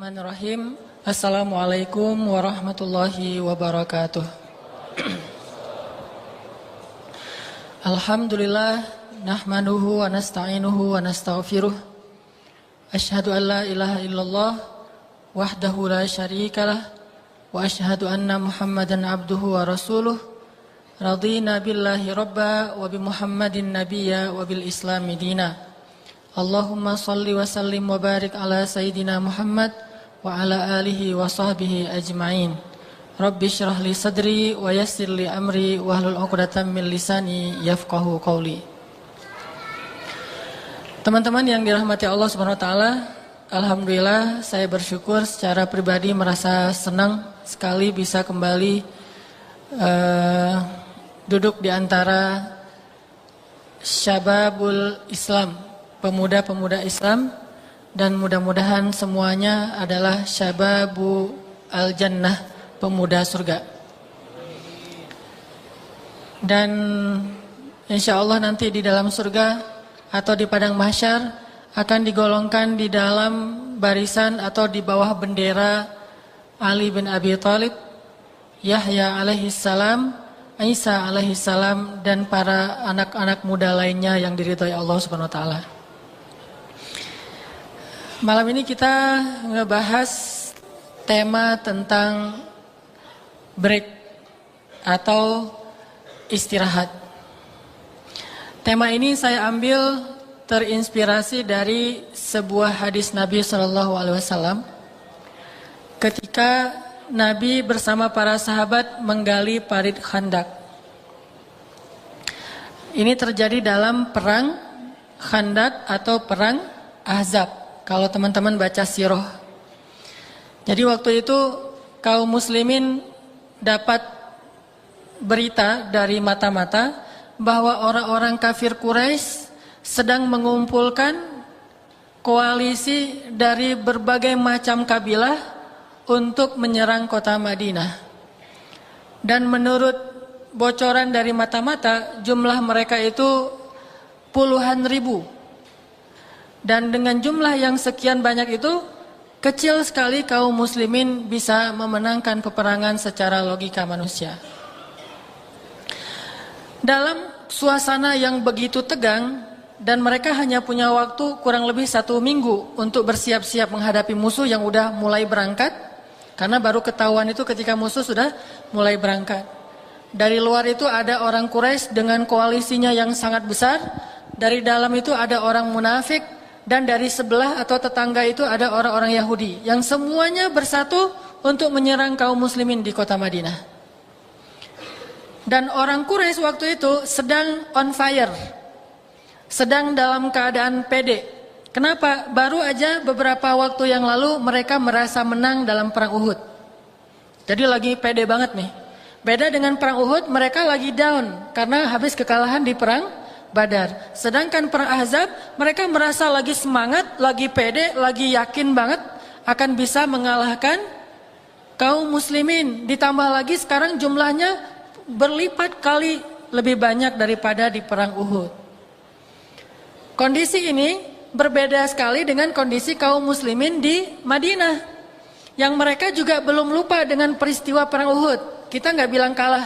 Bismillahirrahmanirrahim. Assalamualaikum warahmatullahi wabarakatuh. Alhamdulillah, nahmaduhu wa nasta'inuhu wa nastaghfiruh. Asyhadu an la ilaha illallah wahdahu la syarikalah wa asyhadu anna Muhammadan abduhu wa rasuluh. Radina billahi rabba wa bi Muhammadin nabiyya wa bil islami dina. Allahumma salli wa sallim wa barik ala sayyidina Muhammad wa ala alihi wa sahbihi ajma'in. Rabbi syrah li sadri wa yassir li amri wa hlul 'uqdatam min lisani yafqahu qawli. Teman-teman yang dirahmati Allah Subhanahu wa taala, alhamdulillah saya bersyukur secara pribadi merasa senang sekali bisa kembali duduk di antara Syababul Islam, pemuda-pemuda Islam, dan mudah-mudahan semuanya adalah Syababu Al-Jannah, pemuda surga. Dan insya Allah nanti di dalam surga atau di padang mahsyar akan digolongkan di dalam barisan atau di bawah bendera Ali bin Abi Thalib, Yahya alaihissalam, Isa alaihissalam, dan para anak-anak muda lainnya yang diridhai Allah Subhanahu wa taala. Malam ini kita ngebahas tema tentang break atau istirahat. Tema ini saya ambil terinspirasi dari sebuah hadis Nabi SAW ketika Nabi bersama para sahabat menggali parit Khandak. Ini terjadi dalam perang Khandak atau perang Ahzab. Kalau teman-teman baca sirah. Jadi waktu itu kaum muslimin dapat berita dari mata-mata bahwa orang-orang kafir Quraisy sedang mengumpulkan koalisi dari berbagai macam kabilah untuk menyerang kota Madinah. Dan menurut bocoran dari mata-mata, jumlah mereka itu puluhan ribu. Dan dengan jumlah yang sekian banyak itu, kecil sekali kaum muslimin bisa memenangkan peperangan secara logika manusia. Dalam suasana yang begitu tegang, dan mereka hanya punya waktu kurang lebih 1 minggu untuk bersiap-siap menghadapi musuh yang udah mulai berangkat, karena baru ketahuan itu ketika musuh sudah mulai berangkat. Dari luar itu ada orang Quraisy dengan koalisinya yang sangat besar, dari dalam itu ada orang munafik, dan dari sebelah atau tetangga itu ada orang-orang Yahudi yang semuanya bersatu untuk menyerang kaum muslimin di kota Madinah. Dan orang Quraisy waktu itu sedang on fire, sedang dalam keadaan pede. Kenapa? Baru aja beberapa waktu yang lalu mereka merasa menang dalam perang Uhud. Jadi lagi pede banget nih. Beda dengan perang Uhud, mereka lagi down karena habis kekalahan di perang Badar. Sedangkan perang Ahzab, mereka merasa lagi semangat, lagi pede, lagi yakin banget akan bisa mengalahkan kaum muslimin. Ditambah lagi sekarang jumlahnya berlipat kali lebih banyak daripada di perang Uhud. Kondisi ini berbeda sekali dengan kondisi kaum muslimin di Madinah, yang mereka juga belum lupa dengan peristiwa perang Uhud. Kita nggak bilang kalah.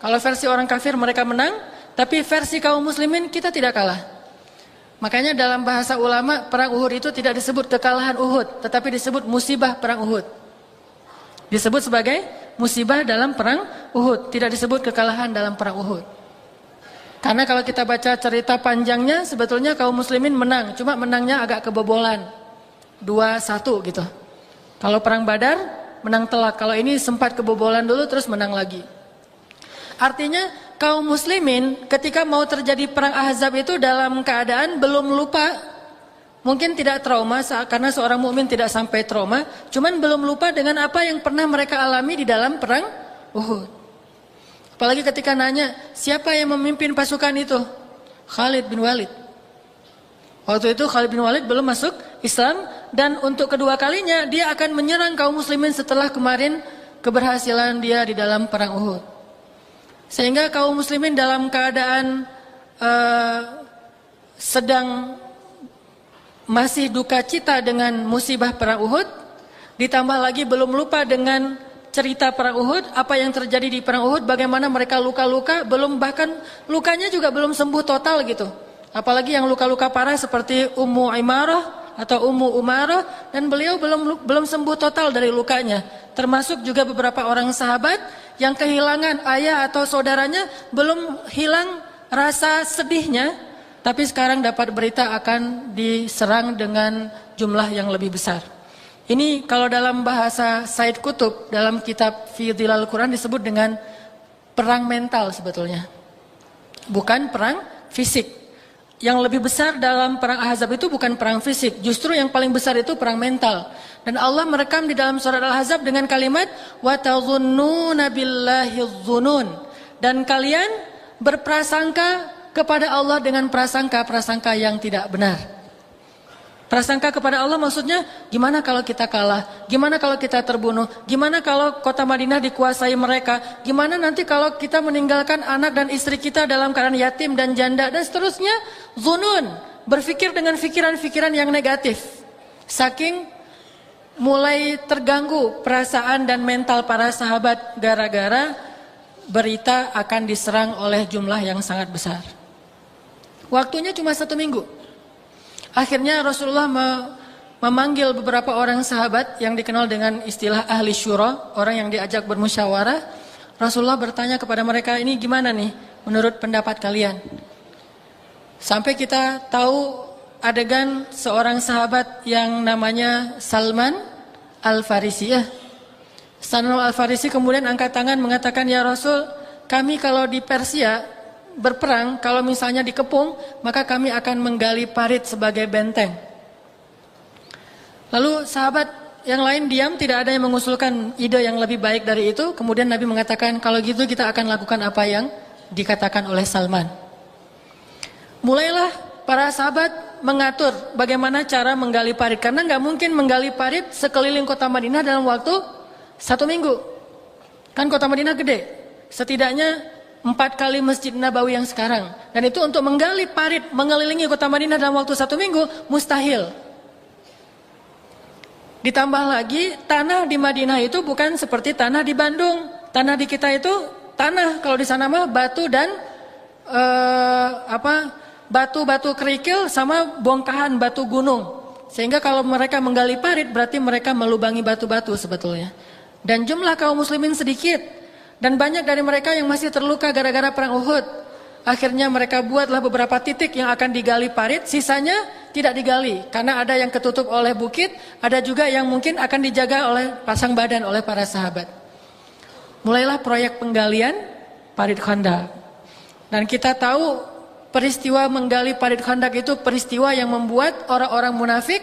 Kalau versi orang kafir mereka menang, tapi versi kaum muslimin kita tidak kalah. Makanya dalam bahasa ulama, perang Uhud itu tidak disebut kekalahan Uhud, tetapi disebut musibah perang Uhud. Disebut sebagai musibah dalam perang Uhud, tidak disebut kekalahan dalam perang Uhud. Karena kalau kita baca cerita panjangnya, sebetulnya kaum muslimin menang, cuma menangnya agak kebobolan, 2-1 gitu. Kalau perang Badar menang telak, kalau ini sempat kebobolan dulu terus menang lagi. Artinya kaum muslimin ketika mau terjadi perang Ahzab itu dalam keadaan belum lupa, mungkin tidak trauma karena seorang mukmin tidak sampai trauma, cuman belum lupa dengan apa yang pernah mereka alami di dalam perang Uhud. Apalagi ketika nanya, siapa yang memimpin pasukan itu? Khalid bin Walid. Waktu itu Khalid bin Walid belum masuk Islam, dan untuk kedua kalinya dia akan menyerang kaum muslimin setelah kemarin keberhasilan dia di dalam perang Uhud. Sehingga kaum muslimin dalam keadaan sedang masih duka cita dengan musibah perang Uhud, Ditambah lagi belum lupa dengan cerita perang Uhud, apa yang terjadi di perang Uhud, bagaimana mereka luka-luka, belum bahkan lukanya juga belum sembuh total gitu. Apalagi yang luka-luka parah seperti Ummu Imarah atau Ummu Umarah, dan beliau belum sembuh total dari lukanya. Termasuk juga beberapa orang sahabat yang kehilangan ayah atau saudaranya, belum hilang rasa sedihnya, tapi sekarang dapat berita akan diserang dengan jumlah yang lebih besar. Ini kalau dalam bahasa Said Qutb dalam kitab Fi Dhilal Quran disebut dengan perang mental sebetulnya. Bukan perang fisik. Yang lebih besar dalam perang Ahzab itu bukan perang fisik, justru yang paling besar itu perang mental. Dan Allah merekam di dalam surat Al-Ahzab dengan kalimat wa tadhunnuna billahi dzunun, dan kalian berprasangka kepada Allah dengan prasangka-prasangka yang tidak benar. Prasangka kepada Allah maksudnya gimana kalau kita kalah, gimana kalau kita terbunuh, gimana kalau kota Madinah dikuasai mereka, gimana nanti kalau kita meninggalkan anak dan istri kita dalam keadaan yatim dan janda, dan seterusnya. Zunun, berpikir dengan pikiran-pikiran yang negatif. Saking mulai terganggu perasaan dan mental para sahabat gara-gara berita akan diserang oleh jumlah yang sangat besar. Waktunya cuma 1 minggu. Akhirnya Rasulullah memanggil beberapa orang sahabat yang dikenal dengan istilah ahli syura, orang yang diajak bermusyawarah. Rasulullah bertanya kepada mereka, ini gimana nih menurut pendapat kalian? Sampai kita tahu adegan seorang sahabat yang namanya Salman Al-Farisi. Salman Al-Farisi kemudian angkat tangan mengatakan, ya Rasul, kami kalau di Persia berperang, kalau misalnya dikepung, maka kami akan menggali parit sebagai benteng. Lalu sahabat yang lain diam, tidak ada yang mengusulkan ide yang lebih baik dari itu. Kemudian Nabi mengatakan, kalau gitu kita akan lakukan apa yang dikatakan oleh Salman. Mulailah para sahabat mengatur bagaimana cara menggali parit, karena nggak mungkin menggali parit sekeliling kota Madinah dalam waktu 1 minggu. Kan kota Madinah gede, setidaknya 4 kali Masjid Nabawi yang sekarang. Dan itu untuk menggali parit mengelilingi kota Madinah dalam waktu 1 minggu mustahil. Ditambah lagi tanah di Madinah itu bukan seperti tanah di Bandung. Tanah di kita itu tanah, kalau di sana mah batu dan batu-batu kerikil sama bongkahan batu gunung. Sehingga kalau mereka menggali parit berarti mereka melubangi batu-batu sebetulnya. Dan jumlah kaum muslimin sedikit. Dan banyak dari mereka yang masih terluka gara-gara perang Uhud. Akhirnya mereka buatlah beberapa titik yang akan digali parit, sisanya tidak digali. Karena ada yang ketutup oleh bukit, ada juga yang mungkin akan dijaga oleh pasang badan oleh para sahabat. Mulailah proyek penggalian parit Khandaq. Dan kita tahu peristiwa menggali parit Khandaq itu peristiwa yang membuat orang-orang munafik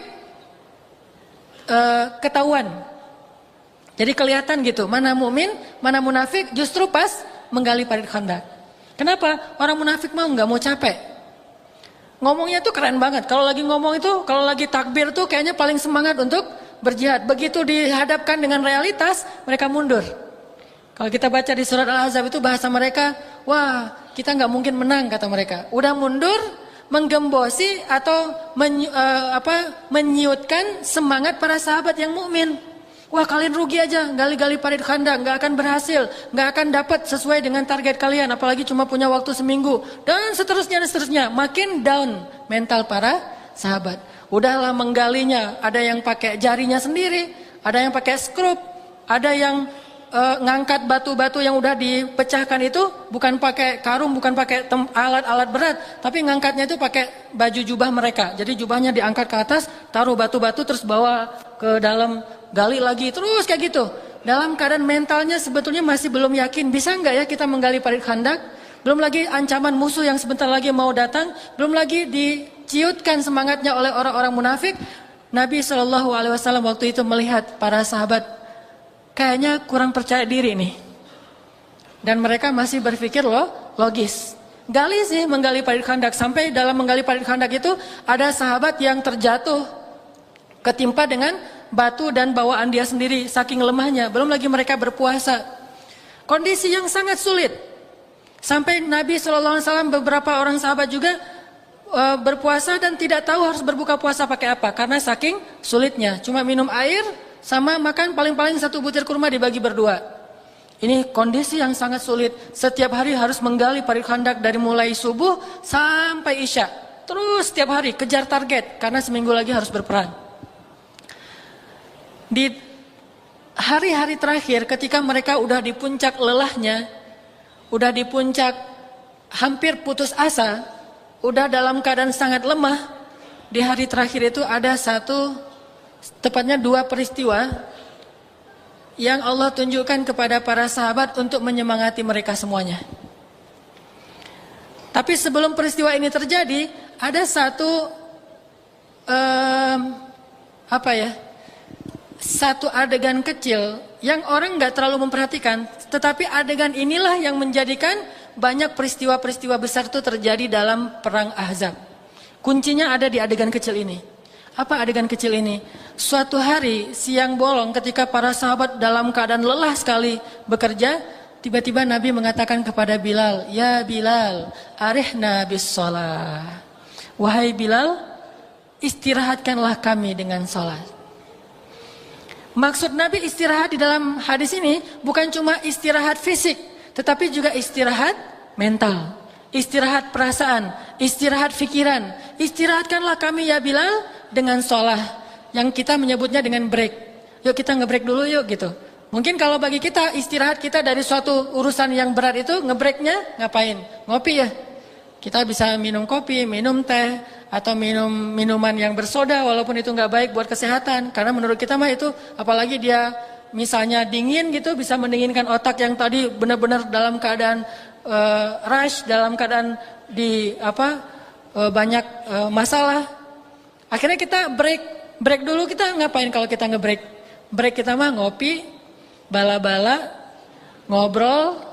ketahuan. Jadi kelihatan gitu, mana mukmin, mana munafik, justru pas menggali parit Khandaq. Kenapa? Orang munafik nggak mau capek. Ngomongnya tuh keren banget. Kalau lagi ngomong itu, kalau lagi takbir tuh kayaknya paling semangat untuk berjihad. Begitu dihadapkan dengan realitas, mereka mundur. Kalau kita baca di surat Al-Ahzab itu bahasa mereka, wah kita nggak mungkin menang kata mereka. Udah mundur, menggembosi atau menyiutkan semangat para sahabat yang mukmin. Wah kalian rugi aja, gali-gali parit Khandaq, nggak akan berhasil, nggak akan dapat sesuai dengan target kalian, apalagi cuma punya waktu seminggu, dan seterusnya dan seterusnya. Makin down mental para sahabat. Udahlah menggalinya, ada yang pakai jarinya sendiri, ada yang pakai skrup, ada yang ngangkat batu-batu yang udah dipecahkan itu bukan pakai karung, bukan pakai alat-alat berat, tapi ngangkatnya itu pakai baju jubah mereka. Jadi jubahnya diangkat ke atas, taruh batu-batu terus bawa ke dalam, gali lagi, terus kayak gitu. Dalam keadaan mentalnya sebetulnya masih belum yakin, bisa nggak ya kita menggali parit Khandaq? Belum lagi ancaman musuh yang sebentar lagi mau datang, belum lagi diciutkan semangatnya oleh orang-orang munafik. Nabi SAW waktu itu melihat para sahabat kayaknya kurang percaya diri nih. Dan mereka masih berpikir logis. Gali sih menggali parit Khandaq. Sampai dalam menggali parit Khandaq itu ada sahabat yang terjatuh, ketimpa dengan batu dan bawaan dia sendiri saking lemahnya. Belum lagi mereka berpuasa. Kondisi yang sangat sulit. Sampai Nabi SAW beberapa orang sahabat juga berpuasa dan tidak tahu harus berbuka puasa pakai apa. Karena saking sulitnya. Cuma minum air, sama makan paling-paling 1 butir kurma dibagi berdua. Ini kondisi yang sangat sulit. Setiap hari harus menggali parit khandak dari mulai subuh sampai isya. Terus setiap hari kejar target karena seminggu lagi harus berperang. Di hari-hari terakhir ketika mereka udah di puncak lelahnya, udah di puncak hampir putus asa, udah dalam keadaan sangat lemah, di hari terakhir itu ada tepatnya 2 peristiwa yang Allah tunjukkan kepada para sahabat untuk menyemangati mereka semuanya. Tapi sebelum peristiwa ini terjadi, ada satu adegan kecil yang orang nggak terlalu memperhatikan, tetapi adegan inilah yang menjadikan banyak peristiwa-peristiwa besar itu terjadi dalam perang Ahzab. Kuncinya ada di adegan kecil ini. Apa adegan kecil ini? Suatu hari siang bolong ketika para sahabat dalam keadaan lelah sekali bekerja, tiba-tiba Nabi mengatakan kepada Bilal, "Ya Bilal, arihna bis shalah." Wahai Bilal, istirahatkanlah kami dengan salat. Maksud Nabi istirahat di dalam hadis ini bukan cuma istirahat fisik, tetapi juga istirahat mental, istirahat perasaan, istirahat pikiran. Istirahatkanlah kami ya Bilal dengan sholat, yang kita menyebutnya dengan break. Yuk kita nge-break dulu yuk gitu. Mungkin kalau bagi kita istirahat kita dari suatu urusan yang berat itu nge-breaknya ngapain? Ngopi ya. Kita bisa minum kopi, minum teh, atau minum minuman yang bersoda walaupun itu nggak baik buat kesehatan. Karena menurut kita mah itu apalagi dia misalnya dingin gitu bisa mendinginkan otak yang tadi benar-benar dalam keadaan rush, dalam keadaan banyak masalah. Akhirnya kita break dulu. Kita ngapain kalau kita nge-break? Break kita mah ngopi, bala-bala, ngobrol.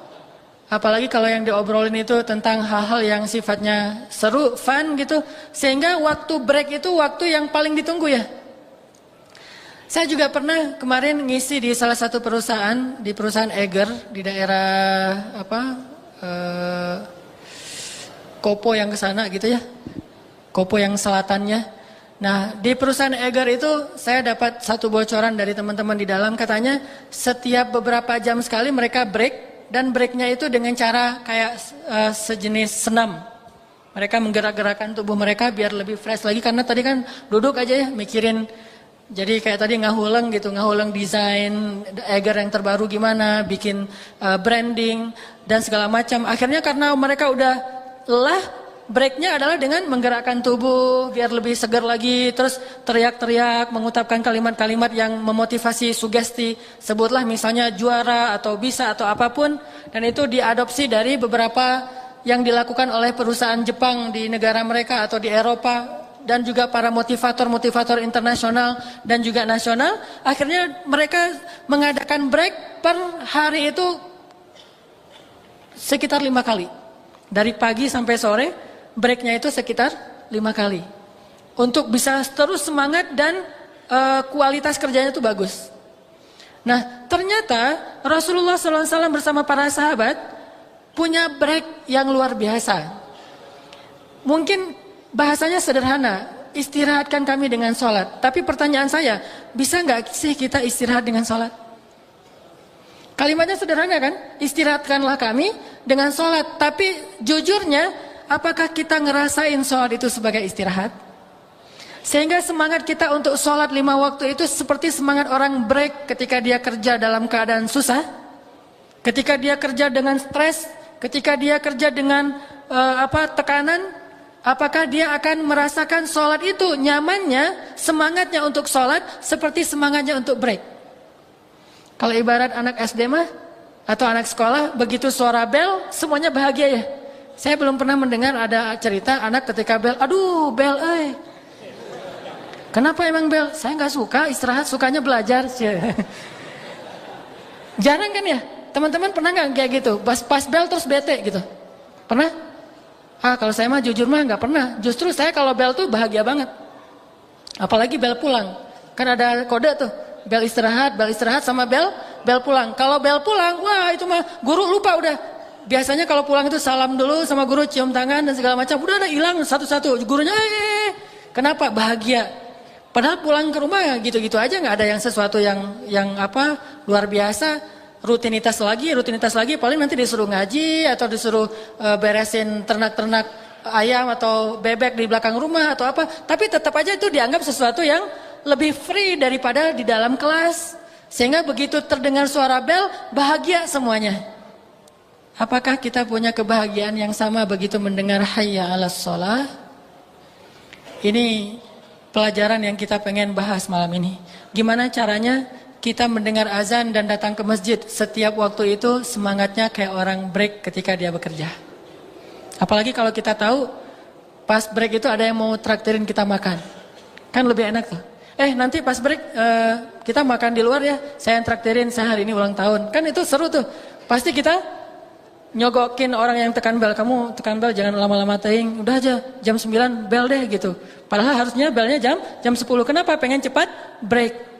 Apalagi kalau yang diobrolin itu tentang hal-hal yang sifatnya seru, fun gitu. Sehingga waktu break itu waktu yang paling ditunggu ya. Saya juga pernah kemarin ngisi di salah satu perusahaan, di perusahaan Eger di daerah Kopo yang ke sana gitu ya. Kopo yang selatannya. Nah, di perusahaan Eger itu saya dapat satu bocoran dari teman-teman di dalam, katanya setiap beberapa jam sekali mereka break, dan breaknya itu dengan cara kayak sejenis senam. Mereka menggerak-gerakkan tubuh mereka biar lebih fresh lagi, karena tadi kan duduk aja ya mikirin, jadi kayak tadi ngahulang desain Eger yang terbaru gimana, bikin branding dan segala macam. Akhirnya karena mereka udah lelah, breaknya adalah dengan menggerakkan tubuh biar lebih segar lagi, terus teriak-teriak, mengucapkan kalimat-kalimat yang memotivasi, sugesti, sebutlah misalnya juara atau bisa atau apapun, dan itu diadopsi dari beberapa yang dilakukan oleh perusahaan Jepang di negara mereka atau di Eropa, dan juga para motivator-motivator internasional dan juga nasional. Akhirnya mereka mengadakan break per hari itu sekitar 5 kali, dari pagi sampai sore. Breaknya itu sekitar 5 kali. Untuk bisa terus semangat dan kualitas kerjanya itu bagus. Nah, ternyata Rasulullah SAW bersama para sahabat punya break yang luar biasa. Mungkin bahasanya sederhana, istirahatkan kami dengan sholat. Tapi pertanyaan saya, bisa nggak sih kita istirahat dengan sholat? Kalimatnya sederhana kan? Istirahatkanlah kami dengan sholat. Tapi jujurnya, apakah kita ngerasain sholat itu sebagai istirahat? Sehingga semangat kita untuk sholat 5 waktu itu seperti semangat orang break ketika dia kerja dalam keadaan susah, ketika dia kerja dengan stres, ketika dia kerja dengan tekanan. Apakah dia akan merasakan sholat itu nyamannya, semangatnya untuk sholat seperti semangatnya untuk break? Kalau ibarat anak SD mah atau anak sekolah, begitu suara bel semuanya bahagia ya. Saya belum pernah mendengar ada cerita anak ketika bel, aduh bel kenapa emang bel? Saya nggak suka istirahat, sukanya belajar. Jarang kan ya? Teman-teman pernah nggak kayak gitu? Pas bel terus bete gitu? Pernah? Kalau saya mah jujur mah nggak pernah. Justru saya kalau bel tuh bahagia banget. Apalagi bel pulang. Kan ada kode tuh. Bel istirahat sama bel pulang. Kalau bel pulang, wah itu mah guru lupa udah. Biasanya kalau pulang itu salam dulu sama guru, cium tangan dan segala macam. Udah ada hilang satu-satu. Gurunya kenapa? Bahagia. Padahal pulang ke rumah gitu-gitu aja, nggak ada yang sesuatu yang apa luar biasa. Rutinitas lagi, paling nanti disuruh ngaji atau disuruh beresin ternak-ternak ayam atau bebek di belakang rumah atau apa. Tapi tetap aja itu dianggap sesuatu yang lebih free daripada di dalam kelas. Sehingga begitu terdengar suara bel, bahagia semuanya. Apakah kita punya kebahagiaan yang sama begitu mendengar hayya 'alas shalah? Ini pelajaran yang kita pengen bahas malam ini. Gimana caranya kita mendengar azan dan datang ke masjid setiap waktu itu semangatnya kayak orang break ketika dia bekerja. Apalagi kalau kita tahu pas break itu ada yang mau traktirin kita makan. Kan lebih enak tuh. Nanti pas break kita makan di luar ya, saya yang traktirin, saya hari ini ulang tahun. Kan itu seru tuh. Pasti kita nyogokin orang yang tekan bel, kamu tekan bel jangan lama-lama teing, udah aja jam 9 bel deh gitu. Padahal harusnya belnya jam 10. Kenapa? Pengen cepat break.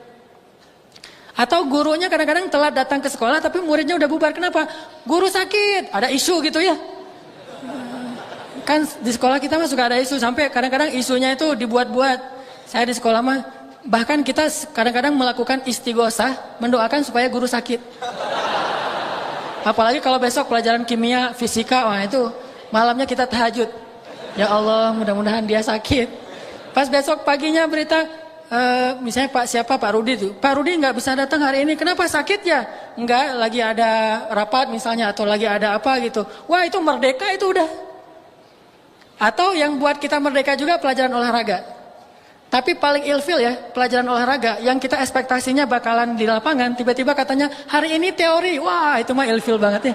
Atau gurunya kadang-kadang telat datang ke sekolah tapi muridnya udah bubar. Kenapa? Guru sakit, ada isu gitu ya. Kan di sekolah kita mah suka ada isu, sampai kadang-kadang isunya itu dibuat-buat. Saya di sekolah mah bahkan kita kadang-kadang melakukan istighosah mendoakan supaya guru sakit. Apalagi kalau besok pelajaran kimia, fisika, wah itu malamnya kita tahajud. Ya Allah, mudah-mudahan dia sakit. Pas besok paginya berita misalnya Pak Rudi tuh. Pak Rudi nggak bisa datang hari ini. Kenapa, sakit ya? Enggak, lagi ada rapat misalnya atau lagi ada apa gitu. Wah, itu merdeka itu udah. Atau yang buat kita merdeka juga pelajaran olahraga. Tapi paling ilfil ya, pelajaran olahraga yang kita ekspektasinya bakalan di lapangan, tiba-tiba katanya hari ini teori. Wah, itu mah ilfil banget ya.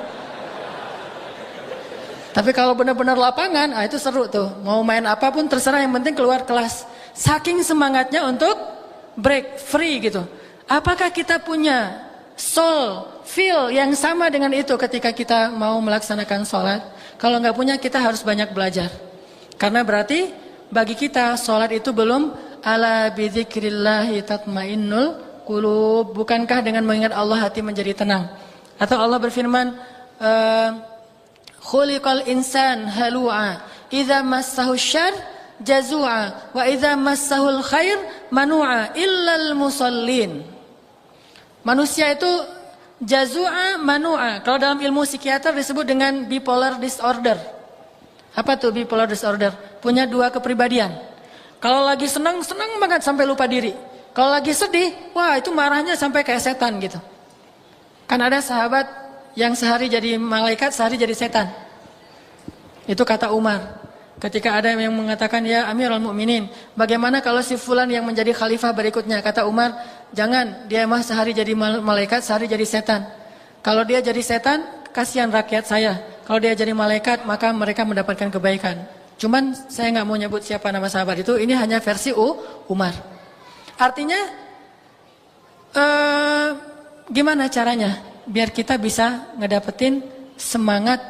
Tapi kalau benar-benar lapangan, itu seru tuh. Mau main apapun terserah, yang penting keluar kelas. Saking semangatnya untuk break, free gitu. Apakah kita punya soul, feel yang sama dengan itu ketika kita mau melaksanakan sholat? Kalau nggak punya, kita harus banyak belajar. Karena berarti bagi kita sholat itu belum ala bidzikrillahi tatmainnul qulub. Bukankah dengan mengingat Allah hati menjadi tenang? Atau Allah berfirman, khuliqal insan halu'a idza massahu syarr jazu'a wa idza massahul khair manu'a illal musallin. Manusia itu jazu'a manu'a. Kalau dalam ilmu psikiater disebut dengan bipolar disorder. Apa tuh bipolar disorder? Punya dua kepribadian. Kalau lagi senang banget sampai lupa diri. Kalau lagi sedih, wah itu marahnya sampai kayak setan gitu. Kan ada sahabat yang sehari jadi malaikat, sehari jadi setan. Itu kata Umar. Ketika ada yang mengatakan, ya Amirul Mukminin, bagaimana kalau si fulan yang menjadi khalifah berikutnya? Kata Umar, jangan, dia mah sehari jadi malaikat, sehari jadi setan. Kalau dia jadi setan, kasihan rakyat saya. Kalau dia jadi malaikat, maka mereka mendapatkan kebaikan. Cuman saya nggak mau nyebut siapa nama sahabat itu, ini hanya versi Umar. Artinya, gimana caranya biar kita bisa ngedapetin semangat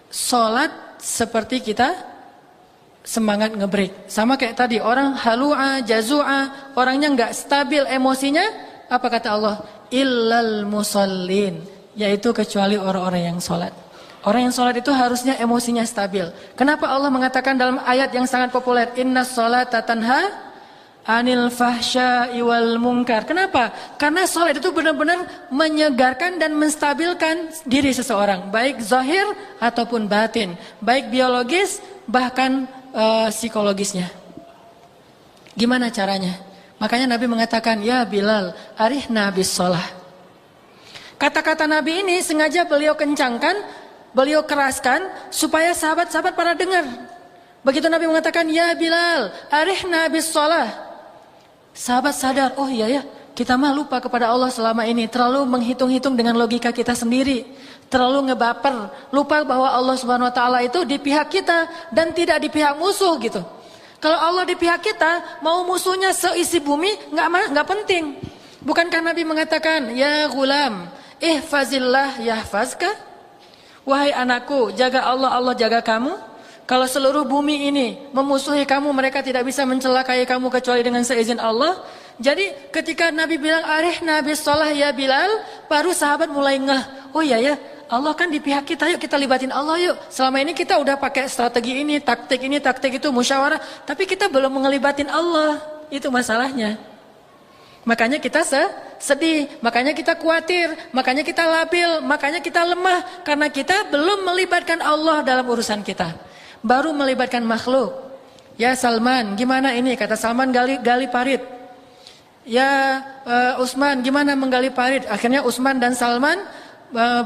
sholat seperti kita semangat ngebreak. Sama kayak tadi, orang halu'a, jazu'a, orangnya nggak stabil emosinya, apa kata Allah? Illal musallin, yaitu kecuali orang-orang yang sholat. Orang yang sholat itu harusnya emosinya stabil. Kenapa Allah mengatakan dalam ayat yang sangat populer, innas sholata tanha anil fahsya'i wal munkar. Kenapa? Karena sholat itu benar-benar menyegarkan dan menstabilkan diri seseorang, baik zahir ataupun batin, baik biologis bahkan psikologisnya. Gimana caranya? Makanya Nabi mengatakan, ya Bilal, arihna bis sholah. Kata-kata Nabi ini sengaja beliau kencangkan, beliau keraskan supaya sahabat-sahabat pada dengar. Begitu Nabi mengatakan, ya Bilal, arihna bis sholah. Sahabat sadar, oh iya ya, kita mah lupa kepada Allah selama ini, terlalu menghitung-hitung dengan logika kita sendiri, terlalu ngebaper, lupa bahwa Allah Subhanahu wa taala itu di pihak kita dan tidak di pihak musuh gitu. Kalau Allah di pihak kita, mau musuhnya seisi bumi nggak penting. Bukankah Nabi mengatakan, ya gulam, ihfazillah yahfazka? Wahai anakku, jaga Allah, Allah jaga kamu. Kalau seluruh bumi ini memusuhi kamu, mereka tidak bisa mencelakai kamu kecuali dengan seizin Allah. Jadi ketika Nabi bilang arihna bis sholah ya Bilal, baru sahabat mulai ngeh, oh iya ya, Allah kan di pihak kita, yuk kita libatin Allah yuk. Selama ini kita udah pakai strategi ini, taktik itu, musyawarah, tapi kita belum ngelibatin Allah. Itu masalahnya. Makanya kita sedih, makanya kita khawatir, makanya kita labil, makanya kita lemah. Karena kita belum melibatkan Allah dalam urusan kita. Baru melibatkan makhluk. Ya Salman, gimana ini? Kata Salman, gali parit. Ya Utsman, gimana menggali parit? Akhirnya Utsman dan Salman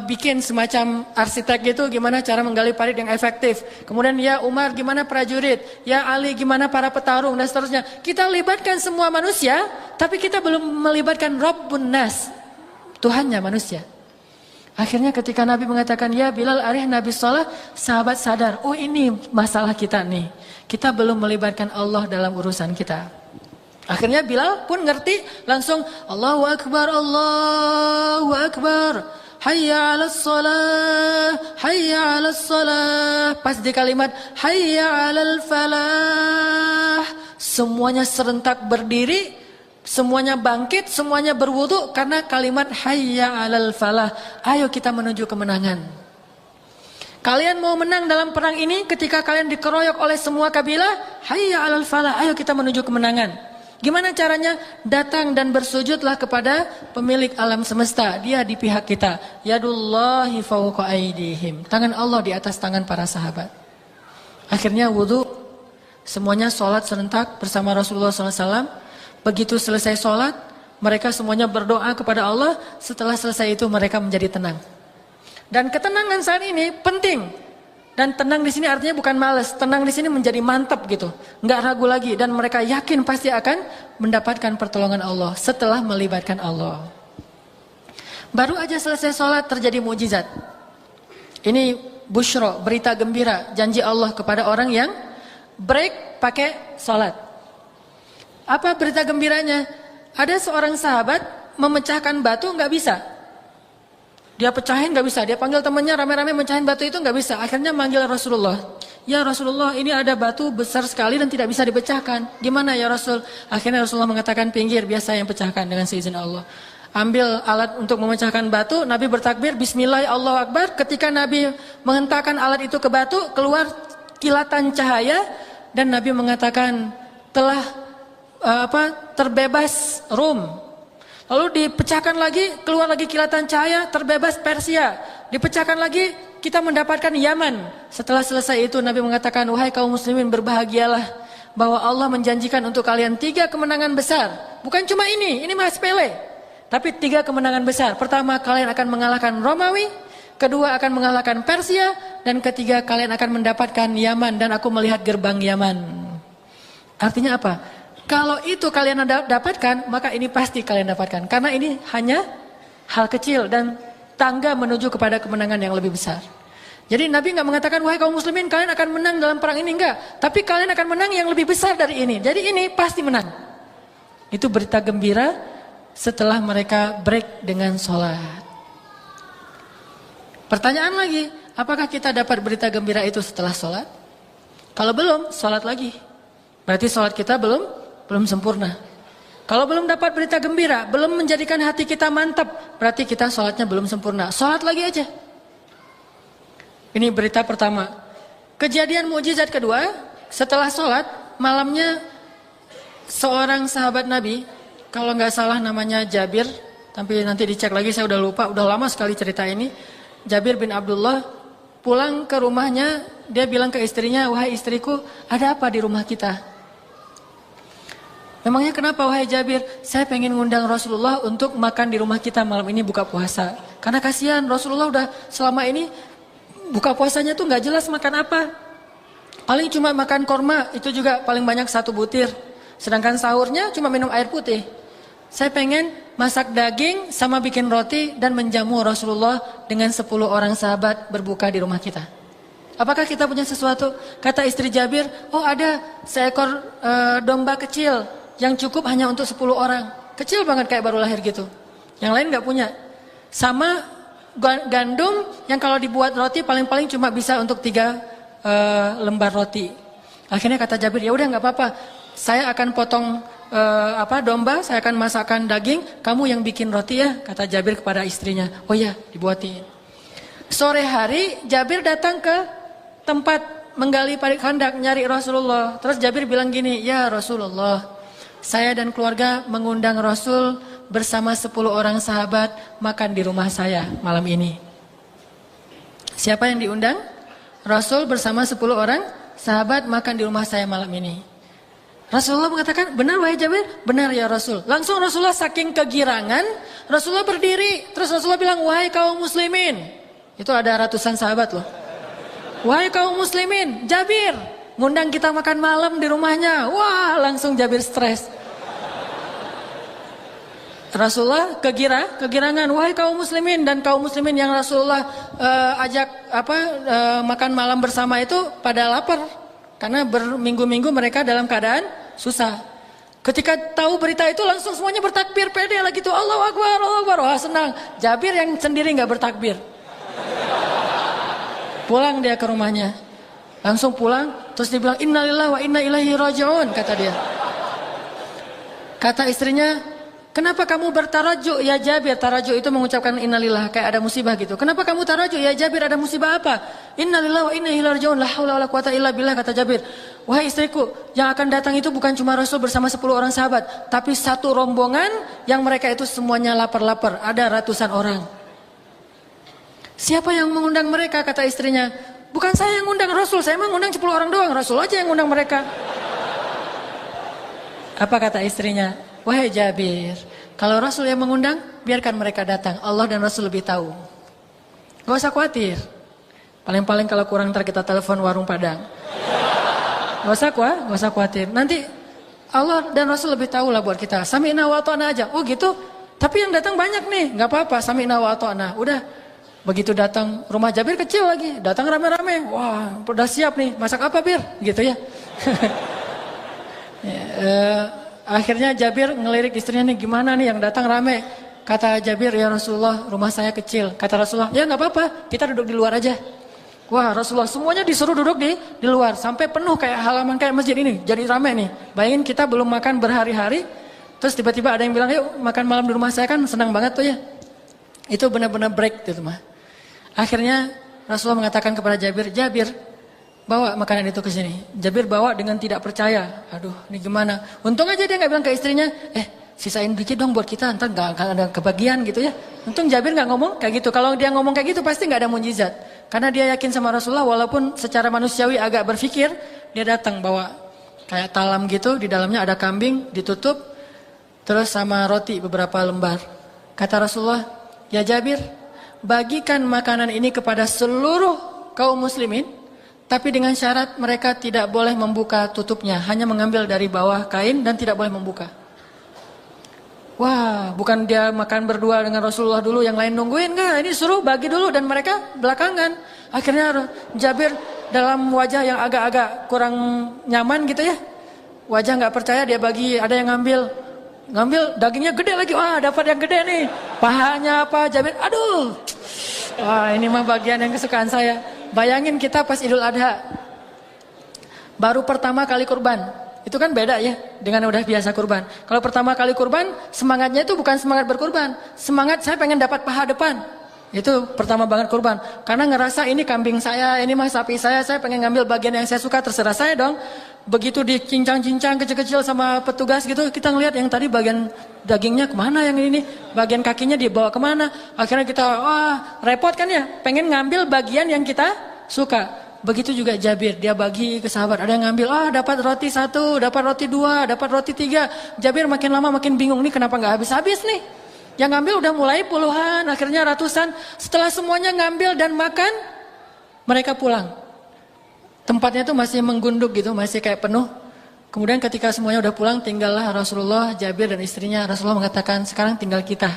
bikin semacam arsitek gitu, gimana cara menggali parit yang efektif. Kemudian ya Umar, gimana prajurit? Ya Ali, gimana para petarung dan seterusnya. Kita libatkan semua manusia, tapi kita belum melibatkan Rabbun Nas, Tuhannya manusia. Akhirnya ketika Nabi mengatakan ya Bilal arih Nabi sholat, sahabat sadar, oh ini masalah kita nih. Kita belum melibatkan Allah dalam urusan kita. Akhirnya Bilal pun ngerti, langsung Allahu Akbar, Allahu Akbar. Hayya 'alas shalah, hayya 'alas shalah. Pas di kalimat hayya 'alal falah, semuanya serentak berdiri, semuanya bangkit, semuanya berwudu karena kalimat hayya 'alal falah. Ayo kita menuju kemenangan. Kalian mau menang dalam perang ini ketika kalian dikeroyok oleh semua kabilah, hayya 'alal falah. Ayo kita menuju kemenangan. Gimana caranya? Datang dan bersujudlah kepada pemilik alam semesta. Dia di pihak kita. Yadullahi fawqa aydihim. Tangan Allah di atas tangan para sahabat. Akhirnya wudu. Semuanya sholat serentak bersama Rasulullah SAW. Begitu selesai sholat, mereka semuanya berdoa kepada Allah. Setelah selesai itu mereka menjadi tenang. Dan ketenangan saat ini penting. Dan tenang di sini artinya bukan malas, tenang di sini menjadi mantap gitu, nggak ragu lagi, dan mereka yakin pasti akan mendapatkan pertolongan Allah setelah melibatkan Allah. Baru aja selesai sholat terjadi mukjizat. Ini busyra, berita gembira, janji Allah kepada orang yang break pakai sholat. Apa berita gembiranya? Ada seorang sahabat memecahkan batu nggak bisa. Dia pecahin nggak bisa, dia panggil temannya rame-rame mencahin batu itu nggak bisa. Akhirnya manggil Rasulullah. Ya Rasulullah, ini ada batu besar sekali dan tidak bisa dipecahkan. Gimana ya Rasul? Akhirnya Rasulullah mengatakan pinggir, biasa yang pecahkan dengan seizin Allah. Ambil alat untuk memecahkan batu, Nabi bertakbir, Bismillah Allahu Akbar. Ketika Nabi menghentakkan alat itu ke batu, keluar kilatan cahaya dan Nabi mengatakan telah terbebas Rum. Lalu dipecahkan lagi, keluar lagi kilatan cahaya, terbebas Persia. Dipecahkan lagi, kita mendapatkan Yaman. Setelah selesai itu Nabi mengatakan, wahai kaum muslimin berbahagialah bahwa Allah menjanjikan untuk kalian 3 kemenangan besar. Bukan cuma ini mah sepele. Tapi 3 kemenangan besar. Pertama, kalian akan mengalahkan Romawi. Kedua, akan mengalahkan Persia. Dan ketiga, kalian akan mendapatkan Yaman. Dan aku melihat gerbang Yaman. Artinya apa? Kalau itu kalian dapatkan, maka ini pasti kalian dapatkan. Karena ini hanya hal kecil dan tangga menuju kepada kemenangan yang lebih besar. Jadi Nabi nggak mengatakan, wahai kaum muslimin kalian akan menang dalam perang ini, enggak. Tapi kalian akan menang yang lebih besar dari ini. Jadi ini pasti menang. Itu berita gembira setelah mereka break dengan sholat. Pertanyaan lagi, apakah kita dapat berita gembira itu setelah sholat? Kalau belum, sholat lagi. Berarti sholat kita belum sempurna. Kalau belum dapat berita gembira, belum menjadikan hati kita mantap, berarti kita sholatnya belum sempurna. Sholat lagi aja. Ini berita pertama. Kejadian mukjizat kedua, setelah sholat, malamnya seorang sahabat Nabi, kalau nggak salah namanya Jabir, tapi nanti dicek lagi, saya udah lupa, udah lama sekali cerita ini. Jabir bin Abdullah pulang ke rumahnya, dia bilang ke istrinya, wahai istriku, ada apa di rumah kita? Memangnya kenapa wahai Jabir? Saya pengen ngundang Rasulullah untuk makan di rumah kita malam ini buka puasa. Karena kasihan Rasulullah udah selama ini buka puasanya tuh nggak jelas makan apa. Paling cuma makan korma, itu juga paling banyak 1 butir. Sedangkan sahurnya cuma minum air putih. Saya pengen masak daging sama bikin roti dan menjamu Rasulullah dengan 10 orang sahabat berbuka di rumah kita. Apakah kita punya sesuatu? Kata istri Jabir, oh ada seekor domba kecil yang cukup hanya untuk 10 orang. Kecil banget kayak baru lahir gitu. Yang lain gak punya. Sama gandum yang kalau dibuat roti paling-paling cuma bisa untuk 3 lembar roti. Akhirnya kata Jabir, ya udah gak apa-apa. Saya akan potong domba, saya akan masakkan daging, kamu yang bikin roti ya, kata Jabir kepada istrinya. Oh ya, dibuatin. Sore hari Jabir datang ke tempat menggali parit khandak nyari Rasulullah. Terus Jabir bilang gini, ya Rasulullah, saya dan keluarga mengundang Rasul bersama 10 orang sahabat makan di rumah saya malam ini. Siapa yang diundang? Rasul bersama 10 orang sahabat makan di rumah saya malam ini. Rasulullah mengatakan, benar wahai Jabir? Benar ya Rasul. Langsung Rasulullah saking kegirangan, Rasulullah berdiri. Terus Rasulullah bilang, wahai kaum muslimin. Itu ada ratusan sahabat loh. Wahai kaum muslimin, Jabir ngundang kita makan malam di rumahnya. Wah, langsung Jabir stres. Rasulullah kegirangan, wahai kaum muslimin, dan kaum muslimin yang Rasulullah ajak makan malam bersama itu pada lapar karena berminggu-minggu mereka dalam keadaan susah. Ketika tahu berita itu langsung semuanya bertakbir, pede lagi tuh, Allahu Akbar, Allahu Akbar. Wah, senang. Jabir yang sendiri nggak bertakbir. Pulang dia ke rumahnya. Langsung pulang, terus dia bilang, innalillahi wa inna ilaihi raji'un, kata dia. Kata istrinya, kenapa kamu bertarajuk ya Jabir? Tarajuk itu mengucapkan innalillah, kayak ada musibah gitu. Kenapa kamu tarajuk ya Jabir, ada musibah apa? Innalillahi wa inna ilaihi raji'un, la haula wala quwata illa billah, kata Jabir. Wahai istriku, yang akan datang itu bukan cuma Rasul bersama 10 orang sahabat, tapi satu rombongan yang mereka itu semuanya lapar-lapar, ada ratusan orang. Siapa yang mengundang mereka? Kata istrinya. Bukan saya yang ngundang Rasul, saya emang ngundang 10 orang doang, Rasul aja yang ngundang mereka. Apa kata istrinya? Wahai Jabir, kalau Rasul yang mengundang, biarkan mereka datang. Allah dan Rasul lebih tahu. Gak usah khawatir. Paling-paling kalau kurang ntar kita telepon warung Padang. Gak usah khawatir. Nanti Allah dan Rasul lebih tahu lah buat kita. Sami'na wa ata'na aja. Oh gitu. Tapi yang datang banyak nih. Gak apa-apa. Sami'na wa ata'na. Udah. Begitu datang rumah Jabir kecil lagi. Datang rame-rame. Wah, udah siap nih. Masak apa Bir? Gitu ya. Akhirnya Jabir ngelirik istrinya nih, gimana nih yang datang rame. Kata Jabir, ya Rasulullah, rumah saya kecil. Kata Rasulullah, ya gak apa-apa, kita duduk di luar aja. Wah, Rasulullah semuanya disuruh duduk di luar. Sampai penuh kayak halaman kayak masjid ini. Jadi rame nih. Bayangin kita belum makan berhari-hari. Terus tiba-tiba ada yang bilang, yuk makan malam di rumah saya, kan senang banget tuh ya. Itu benar-benar break gitu mah. Akhirnya Rasulullah mengatakan kepada Jabir, Jabir, bawa makanan itu ke sini. Jabir bawa dengan tidak percaya. Aduh, ini gimana? Untung aja dia nggak bilang ke istrinya, sisain dikit dong buat kita, ntar nggak ada kebagian gitu ya. Untung Jabir nggak ngomong kayak gitu. Kalau dia ngomong kayak gitu pasti nggak ada mujizat. Karena dia yakin sama Rasulullah, walaupun secara manusiawi agak berpikir, dia datang bawa kayak talam gitu, di dalamnya ada kambing ditutup, terus sama roti beberapa lembar. Kata Rasulullah, ya Jabir, bagikan makanan ini kepada seluruh kaum muslimin, tapi dengan syarat mereka tidak boleh membuka tutupnya, hanya mengambil dari bawah kain dan tidak boleh membuka. Wah, bukan dia makan berdua dengan Rasulullah dulu, yang lain nungguin, enggak, ini suruh bagi dulu dan mereka belakangan. Akhirnya Jabir dalam wajah yang agak-agak kurang nyaman gitu ya, wajah nggak percaya, dia bagi, ada yang ngambil dagingnya gede lagi, wah dapat yang gede nih, pahanya apa, Jabir, aduh, wah ini mah bagian yang kesukaan saya. Bayangin kita pas Idul Adha, baru pertama kali kurban, itu kan beda ya dengan udah biasa kurban. Kalau pertama kali kurban, semangatnya itu bukan semangat berkurban, semangat saya pengen dapat paha depan. Itu pertama banget kurban, karena ngerasa ini kambing saya, ini mah sapi saya pengen ngambil bagian yang saya suka, terserah saya dong. Begitu dicincang-cincang kecil-kecil sama petugas gitu, kita ngelihat yang tadi bagian dagingnya kemana, yang ini bagian kakinya dibawa kemana. Akhirnya kita, wah repot kan ya, pengen ngambil bagian yang kita suka. Begitu juga Jabir, dia bagi ke sahabat, ada yang ngambil, dapat roti 1, dapat roti 2, dapat roti 3. Jabir makin lama makin bingung, nih kenapa gak habis-habis nih. Yang ngambil udah mulai puluhan, akhirnya ratusan. Setelah semuanya ngambil dan makan, mereka pulang. Tempatnya tuh masih menggunduk gitu, masih kayak penuh. Kemudian ketika semuanya udah pulang, tinggallah Rasulullah, Jabir dan istrinya. Rasulullah mengatakan, sekarang tinggal kita.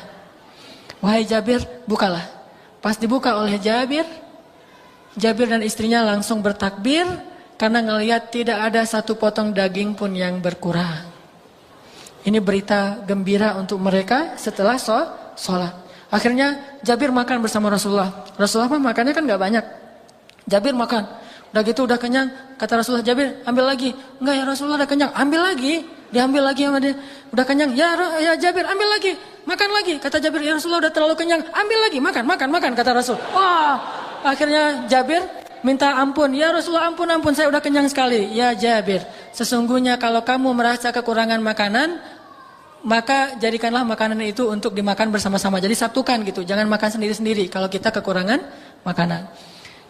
Wahai Jabir, bukalah. Pas dibuka oleh Jabir dan istrinya langsung bertakbir, karena ngelihat tidak ada satu potong daging pun yang berkurang. Ini berita gembira untuk mereka setelah sholat. Akhirnya Jabir makan bersama Rasulullah. Rasulullah makannya kan gak banyak. Jabir makan. Udah gitu udah kenyang, kata Rasulullah, Jabir ambil lagi. Enggak ya Rasulullah, udah kenyang, ambil lagi. Diambil lagi sama dia. Udah kenyang, ya Jabir ambil lagi, makan lagi. Kata Jabir, ya Rasulullah udah terlalu kenyang, ambil lagi, makan kata Rasul. Wah, akhirnya Jabir minta ampun, ya Rasulullah ampun, saya udah kenyang sekali. Ya Jabir, sesungguhnya kalau kamu merasa kekurangan makanan, maka jadikanlah makanan itu untuk dimakan bersama-sama. Jadi satukan gitu, jangan makan sendiri-sendiri kalau kita kekurangan makanan.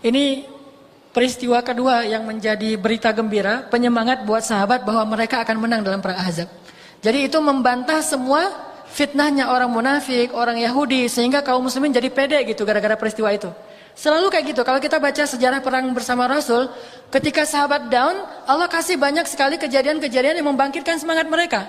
Ini peristiwa kedua yang menjadi berita gembira, penyemangat buat sahabat bahwa mereka akan menang dalam perang Ahzab. Jadi itu membantah semua fitnahnya orang munafik, orang Yahudi, sehingga kaum muslimin jadi pede gitu gara-gara peristiwa itu. Selalu kayak gitu, kalau kita baca sejarah perang bersama Rasul, ketika sahabat down, Allah kasih banyak sekali kejadian-kejadian yang membangkitkan semangat mereka.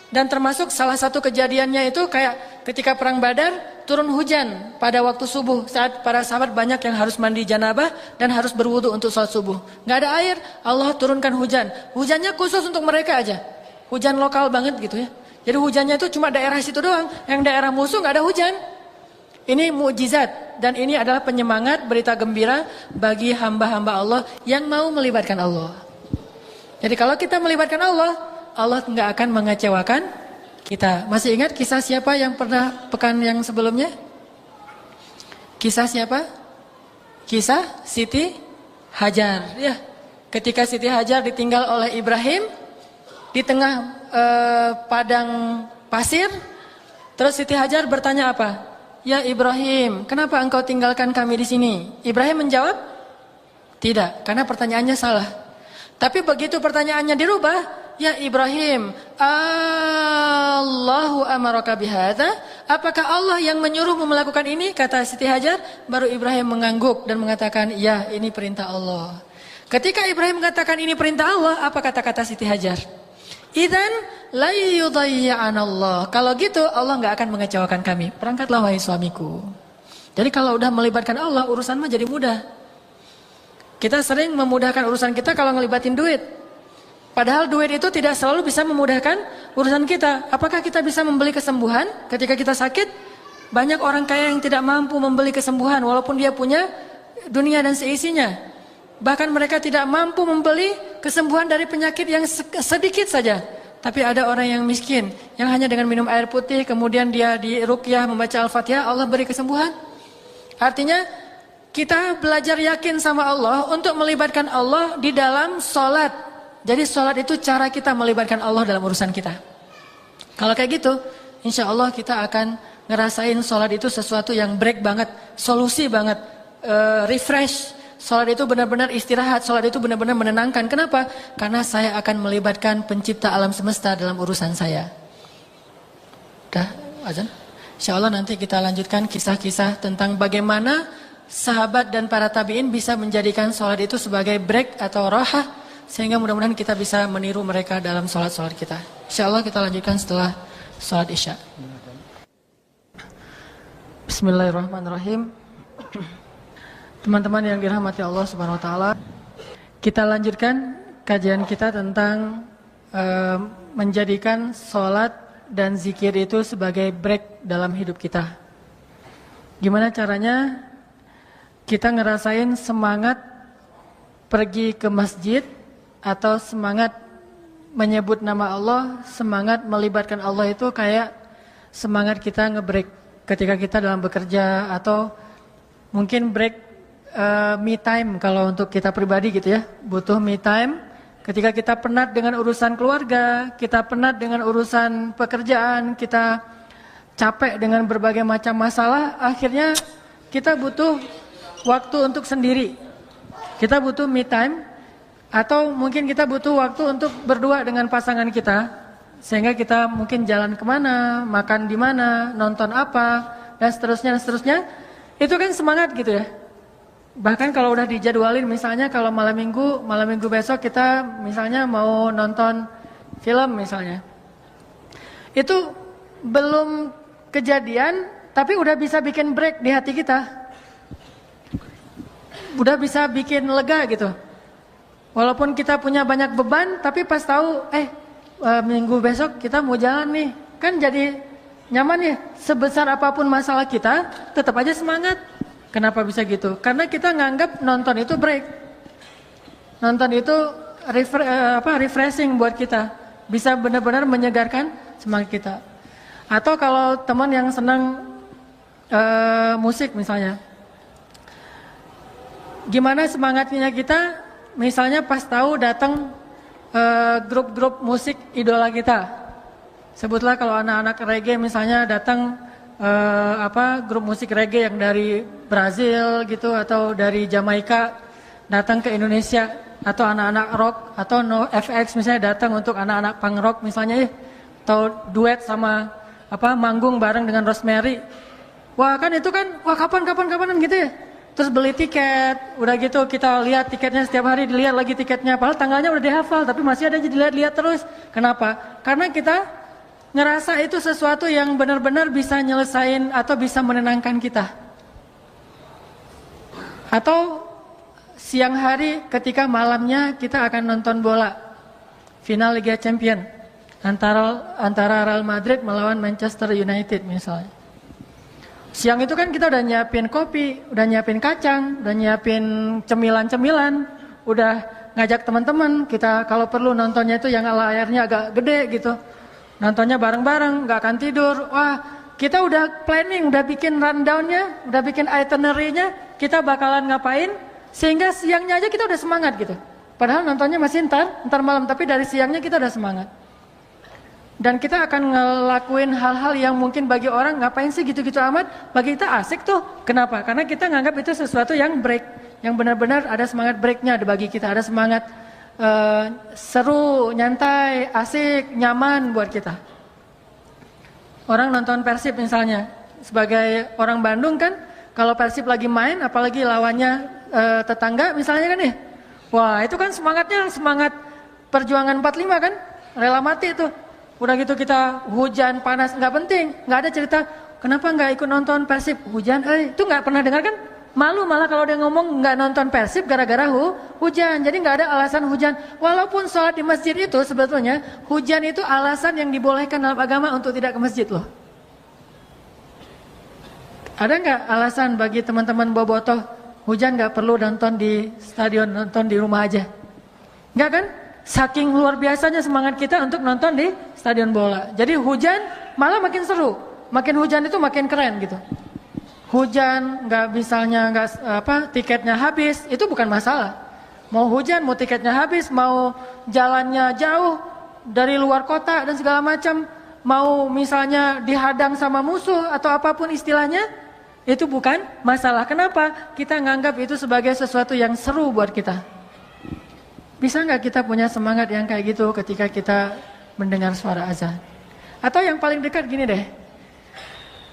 Dan termasuk salah satu kejadiannya itu kayak ketika perang Badar, turun hujan pada waktu subuh, saat para sahabat banyak yang harus mandi janabah dan harus berwudu untuk sholat subuh. Nggak ada air, Allah turunkan hujan. Hujannya khusus untuk mereka aja, hujan lokal banget gitu ya. Jadi hujannya itu cuma daerah situ doang, yang daerah musuh nggak ada hujan. Ini mukjizat dan ini adalah penyemangat, berita gembira bagi hamba-hamba Allah yang mau melibatkan Allah. Jadi kalau kita melibatkan Allah, Allah nggak akan mengecewakan kita. Masih ingat kisah siapa yang pernah pekan yang sebelumnya? Kisah siapa? Kisah Siti Hajar. Ya, ketika Siti Hajar ditinggal oleh Ibrahim di tengah padang pasir, terus Siti Hajar bertanya apa? Ya Ibrahim, kenapa engkau tinggalkan kami di sini? Ibrahim menjawab, tidak, karena pertanyaannya salah. Tapi begitu pertanyaannya dirubah, ya Ibrahim, Allahu amaraka bihadza? Apakah Allah yang menyuruhmu melakukan ini? Kata Siti Hajar. Baru Ibrahim mengangguk dan mengatakan, ya ini perintah Allah. Ketika Ibrahim mengatakan ini perintah Allah, apa kata-kata Siti Hajar? Idzan la yudayyi'ana Allah. Kalau gitu Allah nggak akan mengecewakan kami. Berangkatlah wahai suamiku. Jadi kalau udah melibatkan Allah, urusan mah jadi mudah. Kita sering memudahkan urusan kita kalau ngelibatin duit. Padahal duit itu tidak selalu bisa memudahkan urusan kita. Apakah kita bisa membeli kesembuhan ketika kita sakit? Banyak orang kaya yang tidak mampu membeli kesembuhan walaupun dia punya dunia dan seisinya. Bahkan mereka tidak mampu membeli kesembuhan dari penyakit yang sedikit saja. Tapi ada orang yang miskin yang hanya dengan minum air putih kemudian dia diruqyah membaca Al-Fatihah, Allah beri kesembuhan. Artinya kita belajar yakin sama Allah untuk melibatkan Allah di dalam sholat. Jadi sholat itu cara kita melibatkan Allah dalam urusan kita. Kalau kayak gitu, insya Allah kita akan ngerasain sholat itu sesuatu yang break banget, solusi banget, refresh. Sholat itu benar-benar istirahat, sholat itu benar-benar menenangkan. Kenapa? Karena saya akan melibatkan pencipta alam semesta dalam urusan saya. Udah, azan? Insya Allah nanti kita lanjutkan kisah-kisah tentang bagaimana sahabat dan para tabi'in bisa menjadikan sholat itu sebagai break atau rohah, sehingga mudah-mudahan kita bisa meniru mereka dalam sholat-sholat kita. Insya Allah kita lanjutkan setelah sholat isya. Bismillahirrahmanirrahim. Teman-teman yang dirahmati Allah Subhanahu wa taala, kita lanjutkan kajian kita tentang menjadikan sholat dan zikir itu sebagai break dalam hidup kita. Gimana caranya kita ngerasain semangat pergi ke masjid atau semangat menyebut nama Allah, semangat melibatkan Allah itu kayak semangat kita nge-break ketika kita dalam bekerja atau mungkin break me time kalau untuk kita pribadi gitu ya, butuh me time ketika kita penat dengan urusan keluarga, kita penat dengan urusan pekerjaan, kita capek dengan berbagai macam masalah, akhirnya kita butuh waktu untuk sendiri, kita butuh me time, atau mungkin kita butuh waktu untuk berdua dengan pasangan kita, sehingga kita mungkin jalan kemana, makan di mana, nonton apa, dan seterusnya. Itu kan semangat gitu ya. Bahkan kalau udah dijadwalin, misalnya kalau malam minggu besok kita misalnya mau nonton film misalnya. Itu belum kejadian, tapi udah bisa bikin break di hati kita. Udah bisa bikin lega gitu. Walaupun kita punya banyak beban, tapi pas tahu, minggu besok kita mau jalan nih. Kan jadi nyaman ya, sebesar apapun masalah kita, tetap aja semangat. Kenapa bisa gitu? Karena kita nganggap nonton itu break. Nonton itu refreshing buat kita. Bisa benar-benar menyegarkan semangat kita. Atau kalau teman yang senang musik misalnya. Gimana semangatnya kita misalnya pas tahu datang grup-grup musik idola kita. Sebutlah kalau anak-anak reggae misalnya datang grup musik reggae yang dari Brazil gitu atau dari Jamaika datang ke Indonesia, atau anak-anak rock atau NoFX misalnya datang untuk anak-anak punk rock misalnya atau duet sama manggung bareng dengan Rosemary. Wah kan itu kan kapan gitu ya. Terus beli tiket, udah gitu kita lihat tiketnya setiap hari, dilihat lagi tiketnya, padahal tanggalnya udah dihafal tapi masih ada dilihat-lihat terus. Kenapa? Karena kita ngerasa itu sesuatu yang benar-benar bisa nyelesain atau bisa menenangkan kita. Atau siang hari ketika malamnya kita akan nonton bola final Liga Champions antara Real Madrid melawan Manchester United misalnya. Siang itu kan kita udah nyiapin kopi, udah nyiapin kacang, udah nyiapin cemilan-cemilan, udah ngajak teman-teman kita kalau perlu nontonnya itu yang layarnya agak gede gitu. Nontonnya bareng-bareng, gak akan tidur. Wah, kita udah planning, udah bikin rundown-nya, udah bikin itinerary-nya, kita bakalan ngapain, sehingga siangnya aja kita udah semangat gitu. Padahal nontonnya masih ntar malam, tapi dari siangnya kita udah semangat. Dan kita akan ngelakuin hal-hal yang mungkin bagi orang ngapain sih gitu-gitu amat, bagi kita asik tuh. Kenapa? Karena kita nganggap itu sesuatu yang break, yang benar-benar ada semangat breaknya bagi kita, ada semangat seru, nyantai, asik, nyaman buat kita. Orang nonton Persib misalnya, sebagai orang Bandung kan, kalau Persib lagi main, apalagi lawannya tetangga misalnya kan nih, wah itu kan semangatnya semangat perjuangan 45 kan, rela mati tuh. Udah gitu kita hujan, panas, nggak penting, nggak ada cerita kenapa nggak ikut nonton Persib, hujan, itu nggak pernah dengar kan? Malu malah kalau dia ngomong nggak nonton Persib gara-gara hujan, jadi nggak ada alasan hujan. Walaupun sholat di masjid itu sebetulnya hujan itu alasan yang dibolehkan dalam agama untuk tidak ke masjid loh. Ada nggak alasan bagi teman-teman bobotoh hujan nggak perlu nonton di stadion, nonton di rumah aja? Nggak kan? Saking luar biasanya semangat kita untuk nonton di stadion bola. Jadi hujan malah makin seru. Makin hujan itu makin keren gitu. Hujan tiketnya habis, itu bukan masalah. Mau hujan, mau tiketnya habis, mau jalannya jauh dari luar kota dan segala macam, mau misalnya dihadang sama musuh atau apapun istilahnya, itu bukan masalah. Kenapa? Kita nganggap itu sebagai sesuatu yang seru buat kita. Bisa nggak kita punya semangat yang kayak gitu ketika kita mendengar suara azan? Atau yang paling dekat gini deh,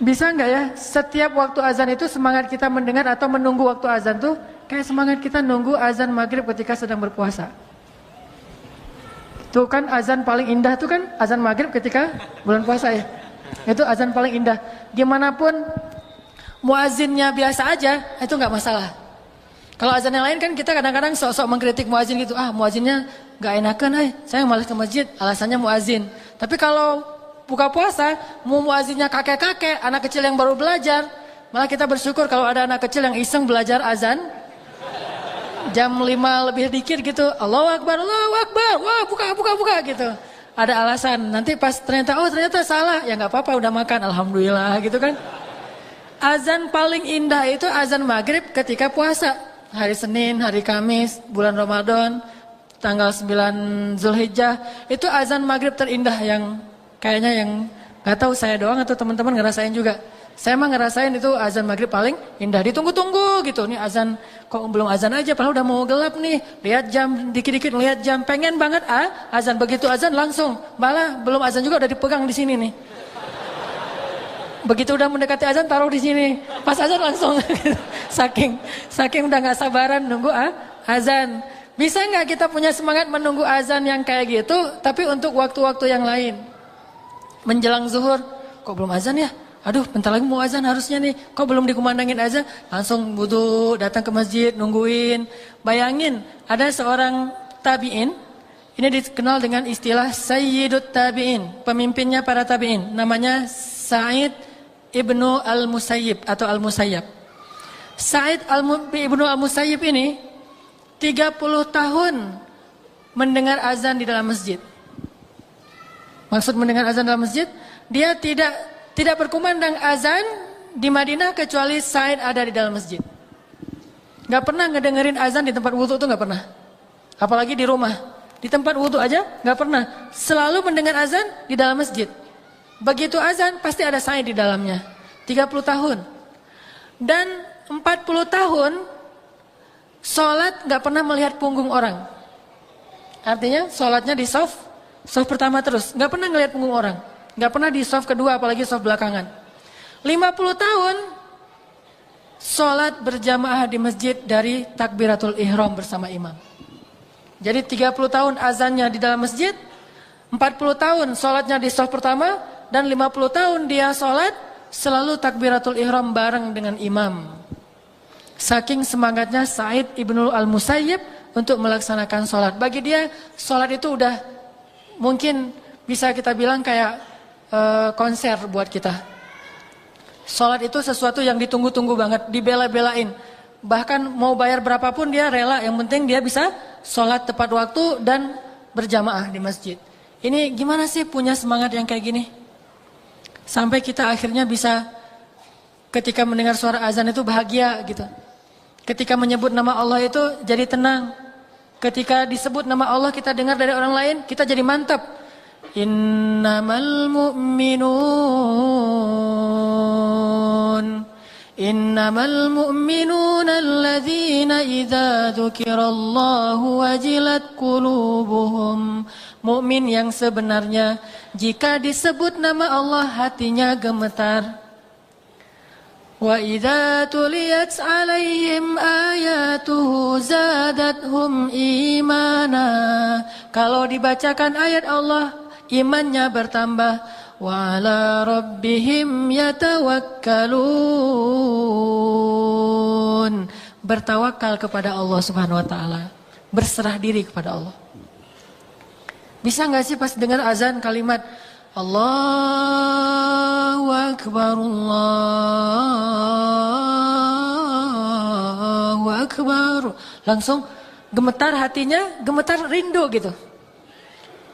bisa nggak ya setiap waktu azan itu semangat kita mendengar atau menunggu waktu azan tuh kayak semangat kita nunggu azan maghrib ketika sedang berpuasa? Tuh kan azan paling indah tuh kan azan maghrib ketika bulan puasa ya. Itu azan paling indah. Gimana pun muazinnya biasa aja, itu nggak masalah. Kalau azan yang lain kan kita kadang-kadang sok-sok mengkritik muazin gitu. Muazinnya gak enakan, saya malas ke masjid, alasannya muazin. Tapi kalau buka puasa, muazinnya kakek-kakek, anak kecil yang baru belajar, malah kita bersyukur kalau ada anak kecil yang iseng belajar azan. Jam 5 lebih dikit gitu, Allahu Akbar, wah buka gitu. Ada alasan, nanti pas ternyata salah, ya gak apa-apa udah makan, alhamdulillah gitu kan. Azan paling indah itu azan maghrib ketika puasa. Hari Senin, hari Kamis, bulan Ramadan, tanggal 9 Zulhijjah, itu azan maghrib terindah yang kayaknya yang gak tahu saya doang atau teman-teman ngerasain juga. Saya mah ngerasain itu azan maghrib paling indah, ditunggu-tunggu gitu. Nih azan, kok belum azan aja, padahal udah mau gelap nih. Lihat jam, dikit-dikit lihat jam, pengen banget azan, begitu azan langsung. Malah belum azan juga udah dipegang di sini nih. Begitu udah mendekati azan taruh di sini, pas azan langsung saking udah nggak sabaran nunggu azan. Bisa nggak kita punya semangat menunggu azan yang kayak gitu, tapi untuk waktu-waktu yang lain? Menjelang zuhur, kok belum azan ya? Aduh, bentar lagi mau azan harusnya nih. Kok belum dikumandangin azan? Langsung wudu, datang ke masjid, nungguin. Bayangin, ada seorang tabi'in, ini dikenal dengan istilah Sayyidut Tabi'in, pemimpinnya para tabi'in, namanya Sa'id Ibnu Al-Musayyib atau Al-Musayyab. Sa'id Ibnu Al-Musayyib ini 30 tahun mendengar azan di dalam masjid. Maksud mendengar azan dalam masjid, dia tidak berkumandang azan di Madinah kecuali Sa'id ada di dalam masjid. Gak pernah ngedengerin azan di tempat wudu tuh gak pernah. Apalagi di rumah. Di tempat wudhu aja nggak pernah. Selalu mendengar azan di dalam masjid. Begitu azan pasti ada sa'i di dalamnya. 30 tahun. Dan 40 tahun sholat nggak pernah melihat punggung orang. Artinya sholatnya di soft pertama terus. Nggak pernah ngelihat punggung orang. Nggak pernah di soft kedua apalagi soft belakangan. 50 tahun sholat berjamaah di masjid dari takbiratul ihram bersama imam. Jadi 30 tahun azannya di dalam masjid, 40 tahun sholatnya di saf pertama, dan 50 tahun dia sholat selalu takbiratul ihram bareng dengan imam. Saking semangatnya Sa'id ibnu al-Musayyib untuk melaksanakan sholat. Bagi dia sholat itu udah mungkin bisa kita bilang kayak konser buat kita. Sholat itu sesuatu yang ditunggu-tunggu banget, dibela-belain. Bahkan mau bayar berapapun dia rela, yang penting dia bisa sholat tepat waktu dan berjamaah di masjid. Ini gimana sih punya semangat yang kayak gini? Sampai kita akhirnya bisa ketika mendengar suara azan itu bahagia gitu. Ketika menyebut nama Allah itu jadi tenang. Ketika disebut nama Allah kita dengar dari orang lain, kita jadi mantap. Innamal mu'minuna alladzina idza dzukirallahu wajilat qulubuhum. Mukmin yang sebenarnya jika disebut nama Allah hatinya gemetar. Wa idza tuliyat 'alaihim ayatuhu zadathum imana. Kalau dibacakan ayat Allah, imannya bertambah. Wa ala rabbihim yatawakkalun. Bertawakal kepada Allah Subhanahu wa taala, berserah diri kepada Allah. Bisa enggak sih pas dengar azan kalimat Allahu akbar, Allahu akbar, langsung gemetar hatinya, gemetar rindu gitu.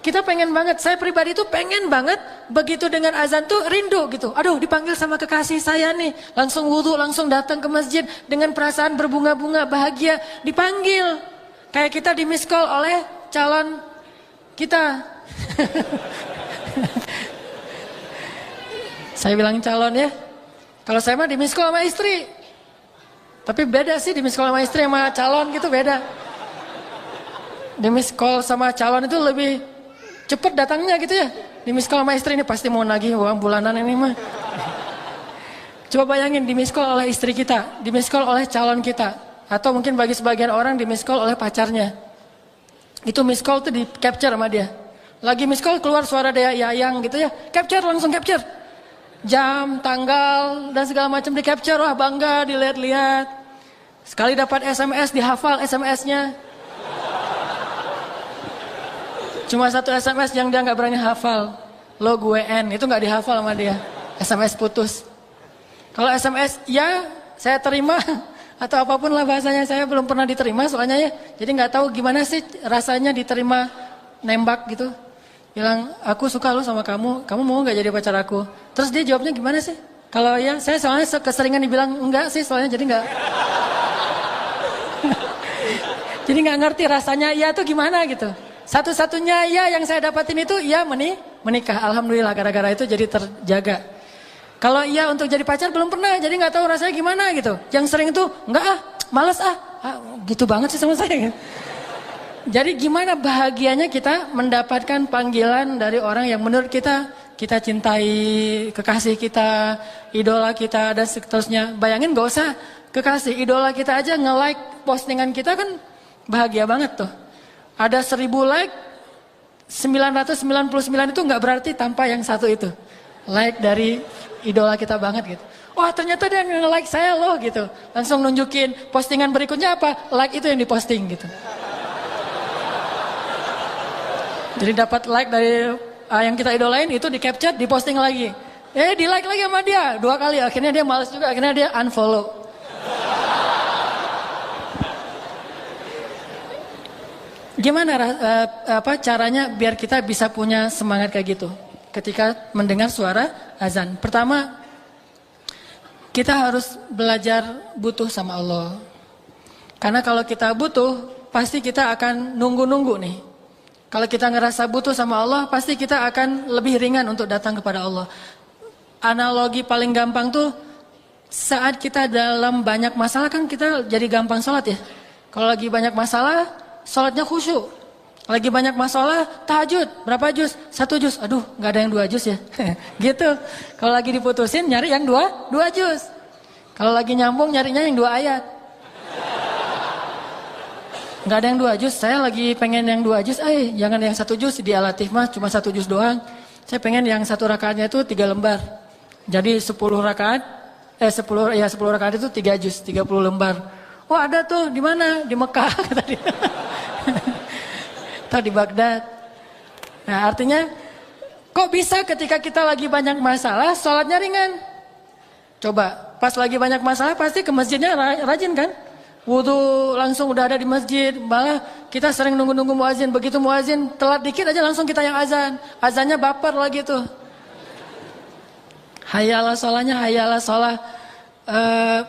Kita pengen banget, saya pribadi tuh pengen banget begitu dengan azan tuh rindu gitu. Aduh dipanggil sama kekasih saya nih, langsung wudhu, langsung datang ke masjid dengan perasaan berbunga-bunga, bahagia, dipanggil. Kayak kita di miss call oleh calon kita. Saya bilang calon ya. Kalau saya mah di miss call sama istri. Tapi beda sih di miss call sama istri sama calon gitu beda. Di miss call sama calon itu lebih cepet datangnya gitu ya. Di miss call sama istri ini pasti mau nagih uang bulanan ini mah. Coba bayangin di miss call oleh istri kita, di miss call oleh calon kita, atau mungkin bagi sebagian orang di miss call oleh pacarnya. Itu miss call tuh di capture sama dia. Lagi miss call keluar suara dia yayang gitu ya, capture, langsung capture. Jam, tanggal dan segala macam di capture, wah bangga dilihat-lihat. Sekali dapat SMS dihafal SMS-nya. Cuma satu SMS yang dia nggak berani hafal, lo gue N, itu nggak dihafal sama dia. SMS putus. Kalau SMS ya saya terima atau apapun lah bahasanya, saya belum pernah diterima soalnya ya. Jadi nggak tahu gimana sih rasanya diterima nembak gitu. Bilang aku suka lo sama kamu mau nggak jadi pacar aku? Terus dia jawabnya gimana sih? Kalau ya saya soalnya keseringan dibilang enggak sih soalnya jadi nggak. Jadi nggak ngerti rasanya ya tuh gimana gitu. Satu-satunya ya yang saya dapatin itu ya menikah. Alhamdulillah gara-gara itu jadi terjaga. Kalau iya untuk jadi pacar belum pernah, jadi nggak tahu rasanya gimana gitu. Yang sering itu enggak males gitu banget sih sama saya. Jadi gimana bahagianya kita mendapatkan panggilan dari orang yang menurut kita cintai, kekasih kita, idola kita dan seterusnya. Bayangin gak usah kekasih, idola kita aja nge-like postingan kita kan bahagia banget tuh. Ada 1000 like, 999 itu gak berarti tanpa yang satu itu. Like dari idola kita banget gitu. Wah ternyata dia nge-like saya loh gitu. Langsung nunjukin postingan berikutnya apa, like itu yang diposting gitu. Jadi dapat like dari yang kita idolain itu di capture, di posting lagi. Di like lagi sama dia 2 kali, akhirnya dia malas juga, akhirnya dia unfollow. Gimana caranya biar kita bisa punya semangat kayak gitu ketika mendengar suara azan? Pertama, kita harus belajar butuh sama Allah. Karena kalau kita butuh, pasti kita akan nunggu-nunggu nih. Kalau kita ngerasa butuh sama Allah, pasti kita akan lebih ringan untuk datang kepada Allah. Analogi paling gampang tuh, saat kita dalam banyak masalah kan kita jadi gampang sholat ya. Kalau lagi banyak masalah, sholatnya khusyuk. Lagi banyak masalah, tahajud. Berapa juz? 1 juz. Aduh, gak ada yang 2 juz ya. Gitu. Kalau lagi diputusin, nyari yang 2 juz. Kalau lagi nyambung, nyarinya yang 2 ayat. Gak ada yang 2 juz. Saya lagi pengen yang 2 juz. Jangan yang 1 juz. Di Al-Latif mah cuma 1 juz doang. Saya pengen yang 1 rakaatnya itu 3 lembar. Jadi 10 rakaat. 10 rakaat itu 3 juz, 30 lembar. Oh ada tuh, di mana? Di Mekah kata dia. Atau di Baghdad. Nah artinya, kok bisa ketika kita lagi banyak masalah, sholatnya ringan? Coba, pas lagi banyak masalah pasti ke masjidnya rajin kan? Wudu langsung udah ada di masjid. Malah kita sering nunggu-nunggu muazin. Begitu muazin telat dikit aja langsung kita yang azan. Azannya baper lagi tuh. Hayalah sholahnya, hayalah sholah.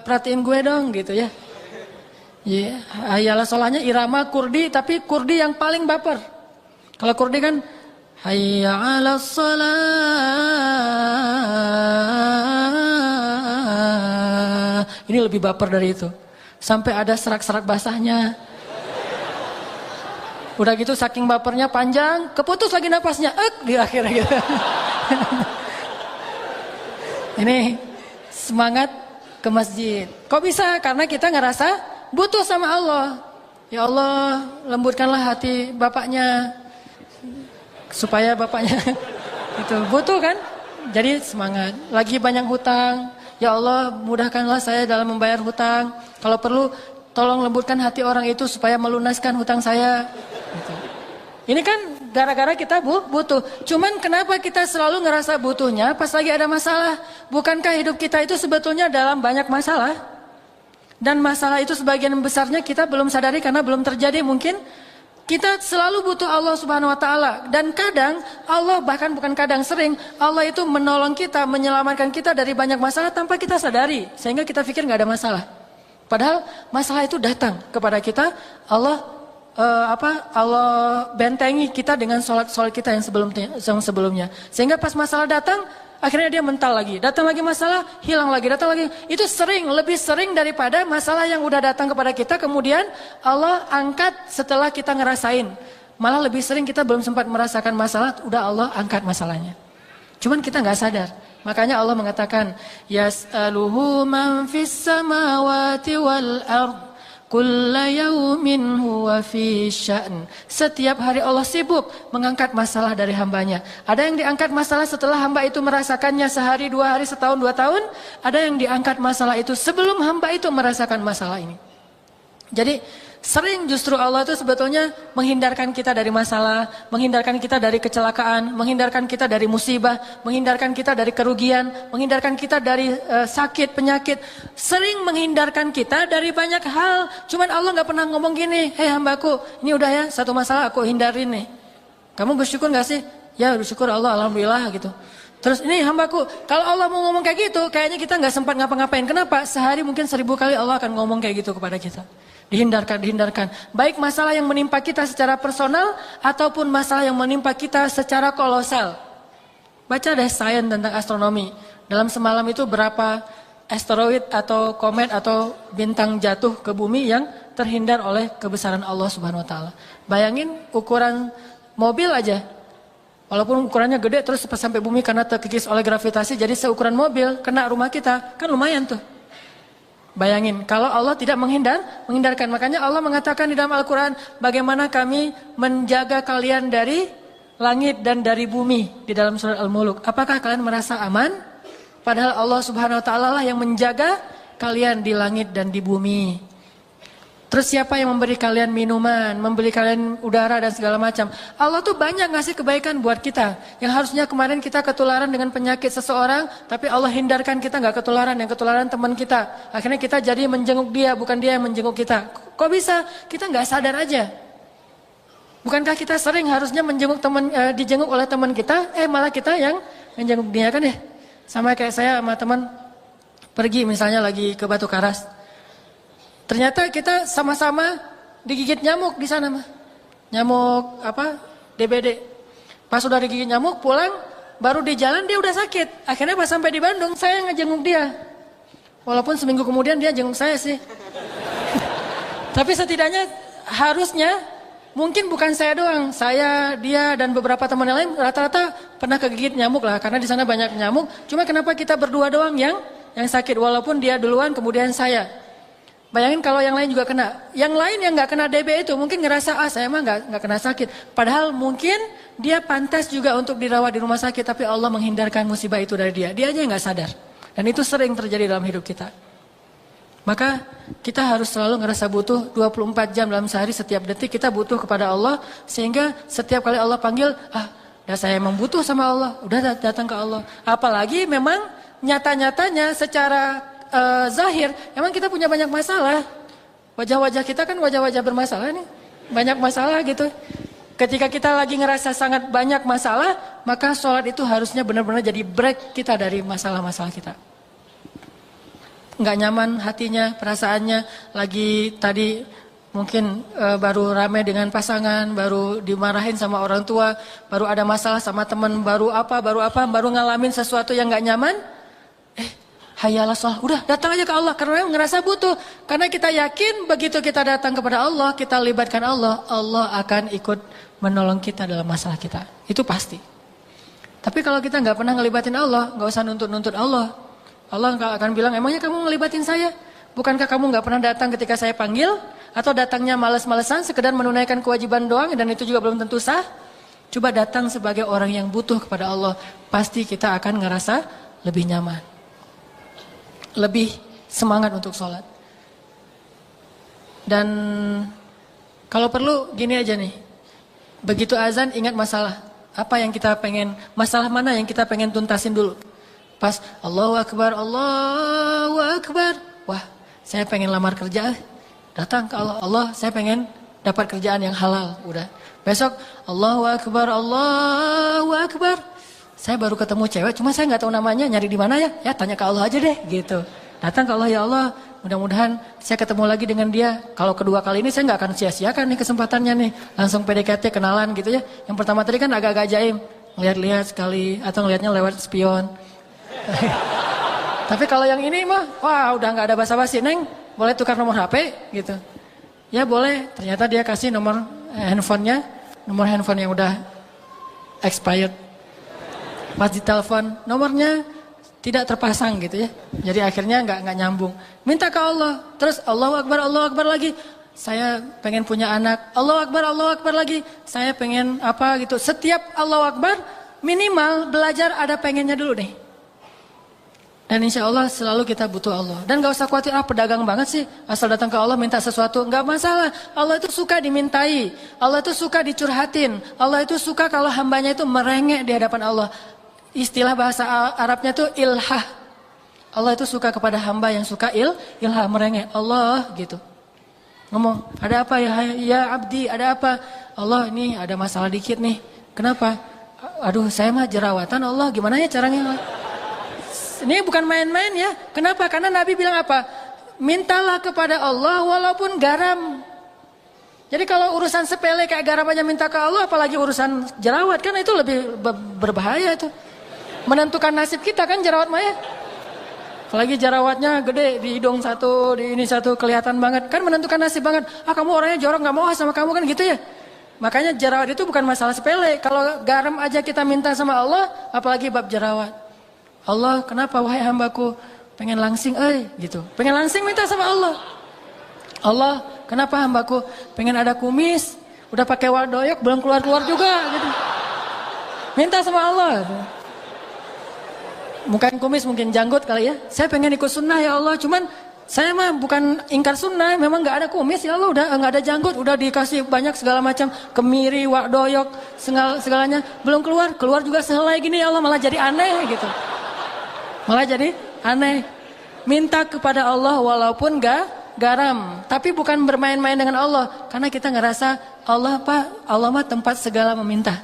Perhatiin gue dong gitu ya. Ya, hayalah sholahnya irama kurdi, tapi kurdi yang paling baper. Kalau kurdi kan hayya 'alas shalah. Ini lebih baper dari itu. Sampai ada serak-serak basahnya. Udah gitu saking bapernya panjang, keputus lagi napasnya. Di akhirnya gitu. Ini semangat ke masjid. Kok bisa? Karena kita ngerasa butuh sama Allah. Ya Allah, lembutkanlah hati bapaknya supaya bapaknya itu butuh kan? Jadi semangat. Lagi banyak hutang. Ya Allah, mudahkanlah saya dalam membayar hutang. Kalau perlu tolong lembutkan hati orang itu supaya melunaskan hutang saya. Gitu. Ini kan gara-gara kita butuh. Cuman kenapa kita selalu ngerasa butuhnya pas lagi ada masalah? Bukankah hidup kita itu sebetulnya dalam banyak masalah? Dan masalah itu sebagian besarnya kita belum sadari karena belum terjadi mungkin. Kita selalu butuh Allah Subhanahu wa taala. Dan kadang Allah, bahkan bukan kadang, sering Allah itu menolong kita, menyelamatkan kita dari banyak masalah tanpa kita sadari. Sehingga kita pikir gak ada masalah. Padahal masalah itu datang kepada kita. Allah bentengi kita dengan sholat kita yang sebelumnya. Sehingga pas masalah datang, akhirnya dia mental lagi. Datang lagi masalah, hilang lagi, datang lagi. Itu lebih sering daripada masalah yang udah datang kepada kita, kemudian Allah angkat setelah kita ngerasain. Malah lebih sering kita belum sempat merasakan masalah, udah Allah angkat masalahnya. Cuman kita nggak sadar. Makanya Allah mengatakan, Yas'aluhu man fis samawati wal ard. Kulla yaumin huwa fi sya'n. Setiap hari Allah sibuk mengangkat masalah dari hambanya. Ada yang diangkat masalah setelah hamba itu merasakannya sehari, 2 hari, setahun, 2 tahun. Ada yang diangkat masalah itu sebelum hamba itu merasakan masalah ini. Jadi sering justru Allah itu sebetulnya menghindarkan kita dari masalah, menghindarkan kita dari kecelakaan, menghindarkan kita dari musibah, menghindarkan kita dari kerugian, menghindarkan kita dari sakit, penyakit. Sering menghindarkan kita dari banyak hal. Cuman Allah gak pernah ngomong gini, hei hambaku, ini udah ya, satu masalah aku hindarin nih. Kamu bersyukur gak sih? Ya bersyukur Allah, alhamdulillah gitu. Terus ini hambaku, kalau Allah mau ngomong kayak gitu, kayaknya kita gak sempat ngapa-ngapain. Kenapa? Sehari mungkin 1000 kali Allah akan ngomong kayak gitu kepada kita. Dihindarkan. Baik masalah yang menimpa kita secara personal ataupun masalah yang menimpa kita secara kolosal. Baca deh sains tentang astronomi. Dalam semalam itu berapa asteroid atau komet atau bintang jatuh ke bumi yang terhindar oleh kebesaran Allah Subhanahu wa taala. Bayangin ukuran mobil aja. Walaupun ukurannya gede terus sampai bumi karena terkikis oleh gravitasi jadi seukuran mobil kena rumah kita, kan lumayan tuh. Bayangin, kalau Allah tidak menghindarkan. Makanya Allah mengatakan di dalam Al-Quran, bagaimana kami menjaga kalian dari langit dan dari bumi. Di dalam surat Al-Muluk. Apakah kalian merasa aman? Padahal Allah Subhanahu wa taala lah yang menjaga kalian di langit dan di bumi. Terus siapa yang memberi kalian minuman, memberi kalian udara dan segala macam. Allah tuh banyak ngasih kebaikan buat kita. Yang harusnya kemarin kita ketularan dengan penyakit seseorang, tapi Allah hindarkan kita nggak ketularan, yang ketularan teman kita. Akhirnya kita jadi menjenguk dia, bukan dia yang menjenguk kita. Kok bisa? Kita nggak sadar aja. Bukankah kita sering harusnya menjenguk dijenguk oleh teman kita, malah kita yang menjenguk dia kan ya? Sama kayak saya sama teman pergi misalnya lagi ke Batu Karas. Ternyata kita sama-sama digigit nyamuk di sana mah. Nyamuk DBD. Pas udah digigit nyamuk, pulang, baru di jalan dia udah sakit. Akhirnya pas sampai di Bandung, saya ngejenguk dia. Walaupun seminggu kemudian dia jenguk saya sih. Tapi setidaknya harusnya, mungkin bukan saya doang, saya, dia, dan beberapa teman yang lain rata-rata pernah kegigit nyamuk lah. Karena di sana banyak nyamuk. Cuma kenapa kita berdua doang yang sakit, walaupun dia duluan kemudian saya. Bayangin kalau yang lain juga kena. Yang lain yang nggak kena DB itu mungkin ngerasa saya mah nggak kena sakit. Padahal mungkin dia pantas juga untuk dirawat di rumah sakit, tapi Allah menghindarkan musibah itu dari dia. Dia aja nggak sadar. Dan itu sering terjadi dalam hidup kita. Maka kita harus selalu ngerasa butuh 24 jam dalam sehari, setiap detik kita butuh kepada Allah. Sehingga setiap kali Allah panggil, dah saya emang butuh sama Allah, udah datang ke Allah. Apalagi memang nyata-nyatanya secara zahir, emang kita punya banyak masalah. Wajah-wajah kita kan wajah-wajah bermasalah nih. Banyak masalah gitu. Ketika kita lagi ngerasa sangat banyak masalah, maka sholat itu harusnya benar-benar jadi break kita dari masalah-masalah kita. Nggak nyaman hatinya, perasaannya, lagi tadi mungkin baru rame dengan pasangan, baru dimarahin sama orang tua, baru ada masalah sama teman, baru ngalamin sesuatu yang nggak nyaman. Hayalah sholat, udah datang aja ke Allah karena ngerasa butuh. Karena kita yakin begitu kita datang kepada Allah, kita libatkan Allah, Allah akan ikut menolong kita dalam masalah kita. Itu pasti. Tapi kalau kita nggak pernah ngelibatin Allah, nggak usah nuntut-nuntut Allah. Allah akan bilang, emangnya kamu ngelibatin saya? Bukankah kamu nggak pernah datang ketika saya panggil? Atau datangnya males-malesan, sekedar menunaikan kewajiban doang, dan itu juga belum tentu sah? Coba datang sebagai orang yang butuh kepada Allah. Pasti kita akan ngerasa lebih nyaman. Lebih semangat untuk sholat. Dan kalau perlu gini aja nih, begitu azan ingat masalah. Apa yang kita pengen, masalah mana yang kita pengen tuntasin dulu. Pas Allahu Akbar, Allahu Akbar. Wah, saya pengen lamar kerja. Datang ke Allah, Allah saya pengen dapat kerjaan yang halal. Udah. Besok Allahu Akbar, Allahu Akbar. Saya baru ketemu cewek, cuma saya nggak tahu namanya, nyari di mana ya? Ya tanya ke Allah aja deh, gitu. Datang ke Allah, ya Allah, mudah-mudahan saya ketemu lagi dengan dia. Kalau kedua kali ini saya nggak akan sia-siakan nih kesempatannya nih, langsung PDKT kenalan gitu ya. Yang pertama tadi kan agak-agak jaim, ngeliat-liat sekali atau ngeliatnya lewat spion. Tapi kalau yang ini mah, wah udah nggak ada basa-basi, Neng, boleh tukar nomor HP gitu. Ya boleh, ternyata dia kasih nomor handphonenya, nomor handphone yang udah expired. Pas ditelepon nomornya tidak terpasang gitu ya. Jadi akhirnya nggak nyambung. Minta ke Allah. Terus Allahu Akbar lagi. Saya pengen punya anak. Allahu Akbar lagi. Saya pengen apa gitu. Setiap Allahu Akbar minimal belajar ada pengennya dulu nih. Dan insya Allah selalu kita butuh Allah. Dan gak usah khawatir, pedagang banget sih. Asal datang ke Allah minta sesuatu. Gak masalah. Allah itu suka dimintai. Allah itu suka dicurhatin. Allah itu suka kalau hambanya itu merengek di hadapan Allah. Istilah bahasa Arabnya itu ilhah. Allah itu suka kepada hamba yang suka ilhah, merengek. Allah gitu. Ngomong, ada apa ya abdi, ada apa? Allah ini ada masalah dikit nih. Kenapa? Aduh saya mah jerawatan Allah, gimana ya caranya? Ini bukan main-main ya. Kenapa? Karena Nabi bilang apa? Mintalah kepada Allah walaupun garam. Jadi kalau urusan sepele kayak garam aja minta ke Allah, apalagi urusan jerawat, kan itu lebih berbahaya itu. Menentukan nasib kita kan jerawat maya. Apalagi jerawatnya gede di hidung satu, di ini satu, kelihatan banget. Kan menentukan nasib banget. Kamu orangnya jorok, gak mau sama kamu kan gitu ya. Makanya jerawat itu bukan masalah sepele. Kalau garam aja kita minta sama Allah, apalagi bab jerawat. Allah, kenapa wahai hambaku pengen langsing, gitu. Pengen langsing minta sama Allah. Allah, kenapa hambaku pengen ada kumis, udah pakai wadoyok belum keluar-keluar juga gitu. Minta sama Allah. Bukan kumis, mungkin janggut kali ya. Saya pengen ikut sunnah ya Allah, cuman saya mah bukan ingkar sunnah, memang nggak ada kumis ya Allah, udah nggak ada janggut, udah dikasih banyak segala macam kemiri, wadoyok, segalanya belum keluar juga sehelai gini ya Allah, malah jadi aneh gitu. Malah jadi aneh. Minta kepada Allah walaupun gak garam, tapi bukan bermain-main dengan Allah, karena kita ngerasa Allah mah tempat segala meminta.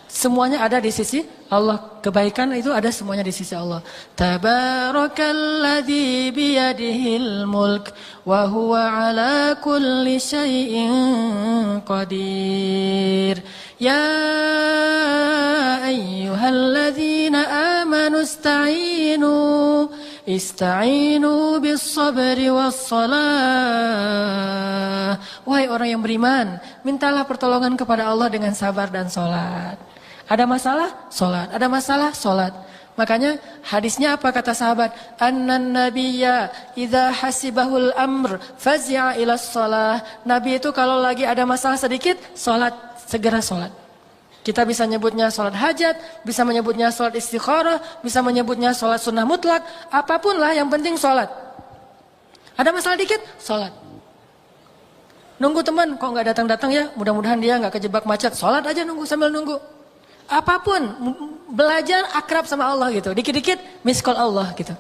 Semuanya ada di sisi Allah. Kebaikan itu ada semuanya di sisi Allah. Tabarakalladzi biyadihil mulk wa huwa ala kulli syai'in qadir. Ya ayyuhalladzina amanu ista'inu bis sabri was salah. Wahai orang yang beriman, mintalah pertolongan kepada Allah dengan sabar dan salat. Ada masalah? Salat. Ada masalah? Salat. Makanya hadisnya apa kata sahabat? Annan nabiyya idza hasibahul amr fazi'a ila shalah. Nabi itu kalau lagi ada masalah sedikit, salat, segera salat. Kita bisa menyebutnya salat hajat, bisa menyebutnya salat istikharah, bisa menyebutnya salat sunnah mutlak, apapun lah yang penting salat. Ada masalah dikit, salat. Nunggu teman, kok nggak datang-datang ya? Mudah-mudahan dia nggak kejebak macet. Salat aja nunggu sambil nunggu. Apapun, belajar akrab sama Allah gitu. Dikit-dikit miss call Allah gitu.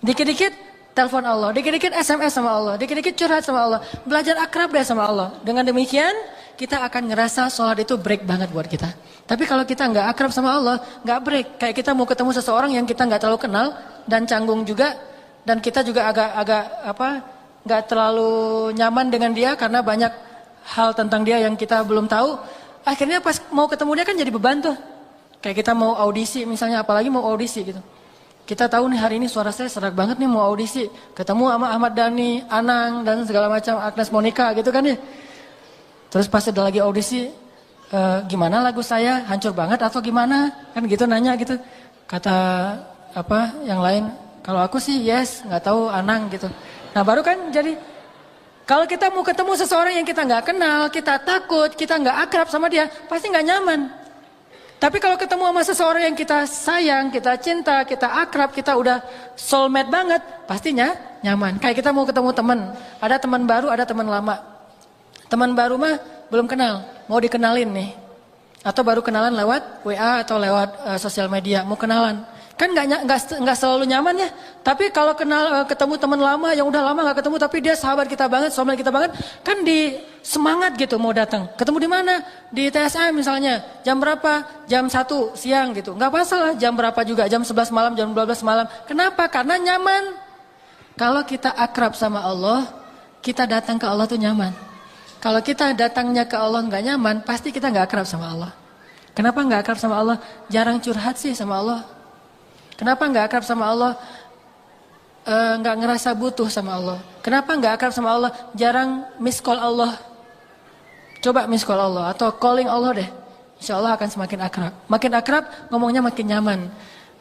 Dikit-dikit telepon Allah, dikit-dikit SMS sama Allah, dikit-dikit curhat sama Allah. Belajar akrab deh sama Allah. Dengan demikian, kita akan ngerasa sholat itu break banget buat kita. Tapi kalau kita nggak akrab sama Allah, nggak break. Kayak kita mau ketemu seseorang yang kita nggak terlalu kenal dan canggung juga, dan kita juga agak nggak terlalu nyaman dengan dia karena banyak hal tentang dia yang kita belum tahu. Akhirnya pas mau ketemu dia kan jadi beban tuh. Kayak kita mau audisi misalnya, apalagi mau audisi gitu. Kita tahu nih hari ini suara saya serak banget nih mau audisi. Ketemu sama Ahmad Dhani, Anang dan segala macam, Agnes Monica gitu kan ya. Terus pas udah lagi audisi, gimana lagu saya, hancur banget atau gimana? Kan gitu nanya gitu. Kata yang lain, kalau aku sih yes, nggak tahu Anang gitu. Nah baru kan jadi, kalau kita mau ketemu seseorang yang kita nggak kenal, kita takut, kita nggak akrab sama dia, pasti nggak nyaman. Tapi kalau ketemu sama seseorang yang kita sayang, kita cinta, kita akrab, kita udah soulmate banget, pastinya nyaman. Kayak kita mau ketemu teman, ada teman baru, ada teman lama. Teman baru mah belum kenal, mau dikenalin nih. Atau baru kenalan lewat WA atau lewat sosial media, mau kenalan. Kan nggak selalu nyaman ya. Tapi kalau ketemu teman lama yang udah lama nggak ketemu, tapi dia sahabat kita banget, soulmate kita banget, kan di semangat gitu mau datang. Ketemu di mana? Di TSM misalnya. Jam berapa? Jam 1 siang gitu. Nggak masalah. Jam berapa juga? Jam 11 malam, jam 12 malam. Kenapa? Karena nyaman. Kalau kita akrab sama Allah, kita datang ke Allah tuh nyaman. Kalau kita datangnya ke Allah nggak nyaman, pasti kita nggak akrab sama Allah. Kenapa nggak akrab sama Allah? Jarang curhat sih sama Allah. Kenapa nggak akrab sama Allah? Nggak ngerasa butuh sama Allah. Kenapa nggak akrab sama Allah? Jarang miss call Allah. Coba miss call Allah atau calling Allah deh. Insya Allah akan semakin akrab. Makin akrab ngomongnya makin nyaman.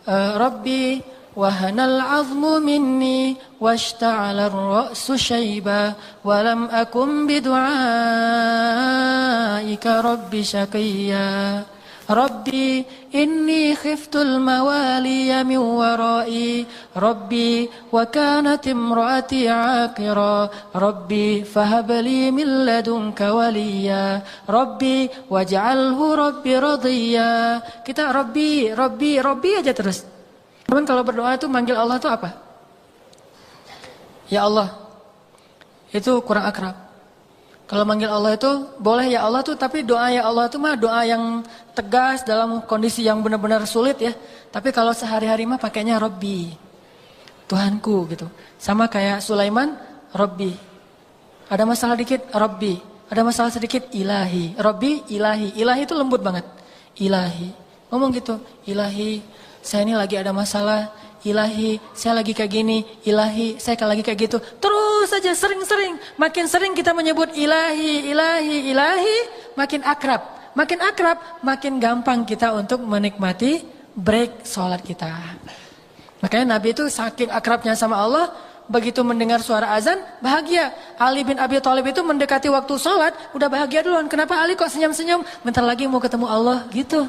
Rabbi wahanal azmu minni washta'ala ar-ra'su syaiba walam akum bidu'aika rabbi syaqiyya. Rabbi inni khiftul mawaliya min warai Rabbi wa kanat imraati aqira Rabbi fahabli min ladunka waliya Rabbi waj'alhu Rabbi radhiya. Kita Rabbi aja terus. Teman kalau berdoa itu manggil Allah itu apa? Ya Allah. Itu kurang akrab. Kalau manggil Allah itu boleh ya Allah tuh, tapi doa ya Allah itu mah doa yang tegas dalam kondisi yang benar-benar sulit ya. Tapi kalau sehari-hari mah pakainya Rabbi, Tuhanku gitu. Sama kayak Sulaiman, Rabbi. Ada masalah dikit, Rabbi. Ada masalah sedikit, Ilahi. Rabbi, Ilahi. Ilahi itu lembut banget. Ilahi. Ngomong gitu, Ilahi, saya ini lagi ada masalah. Ilahi, saya lagi kayak gini. Ilahi, saya lagi kayak gitu. Terus saja sering-sering. Makin sering kita menyebut ilahi, makin akrab. Makin akrab, makin gampang kita untuk menikmati break sholat kita. Makanya Nabi itu saking akrabnya sama Allah, begitu mendengar suara azan, bahagia. Ali bin Abi Thalib itu mendekati waktu sholat, udah bahagia duluan. Kenapa Ali kok senyum-senyum? Bentar lagi mau ketemu Allah, gitu.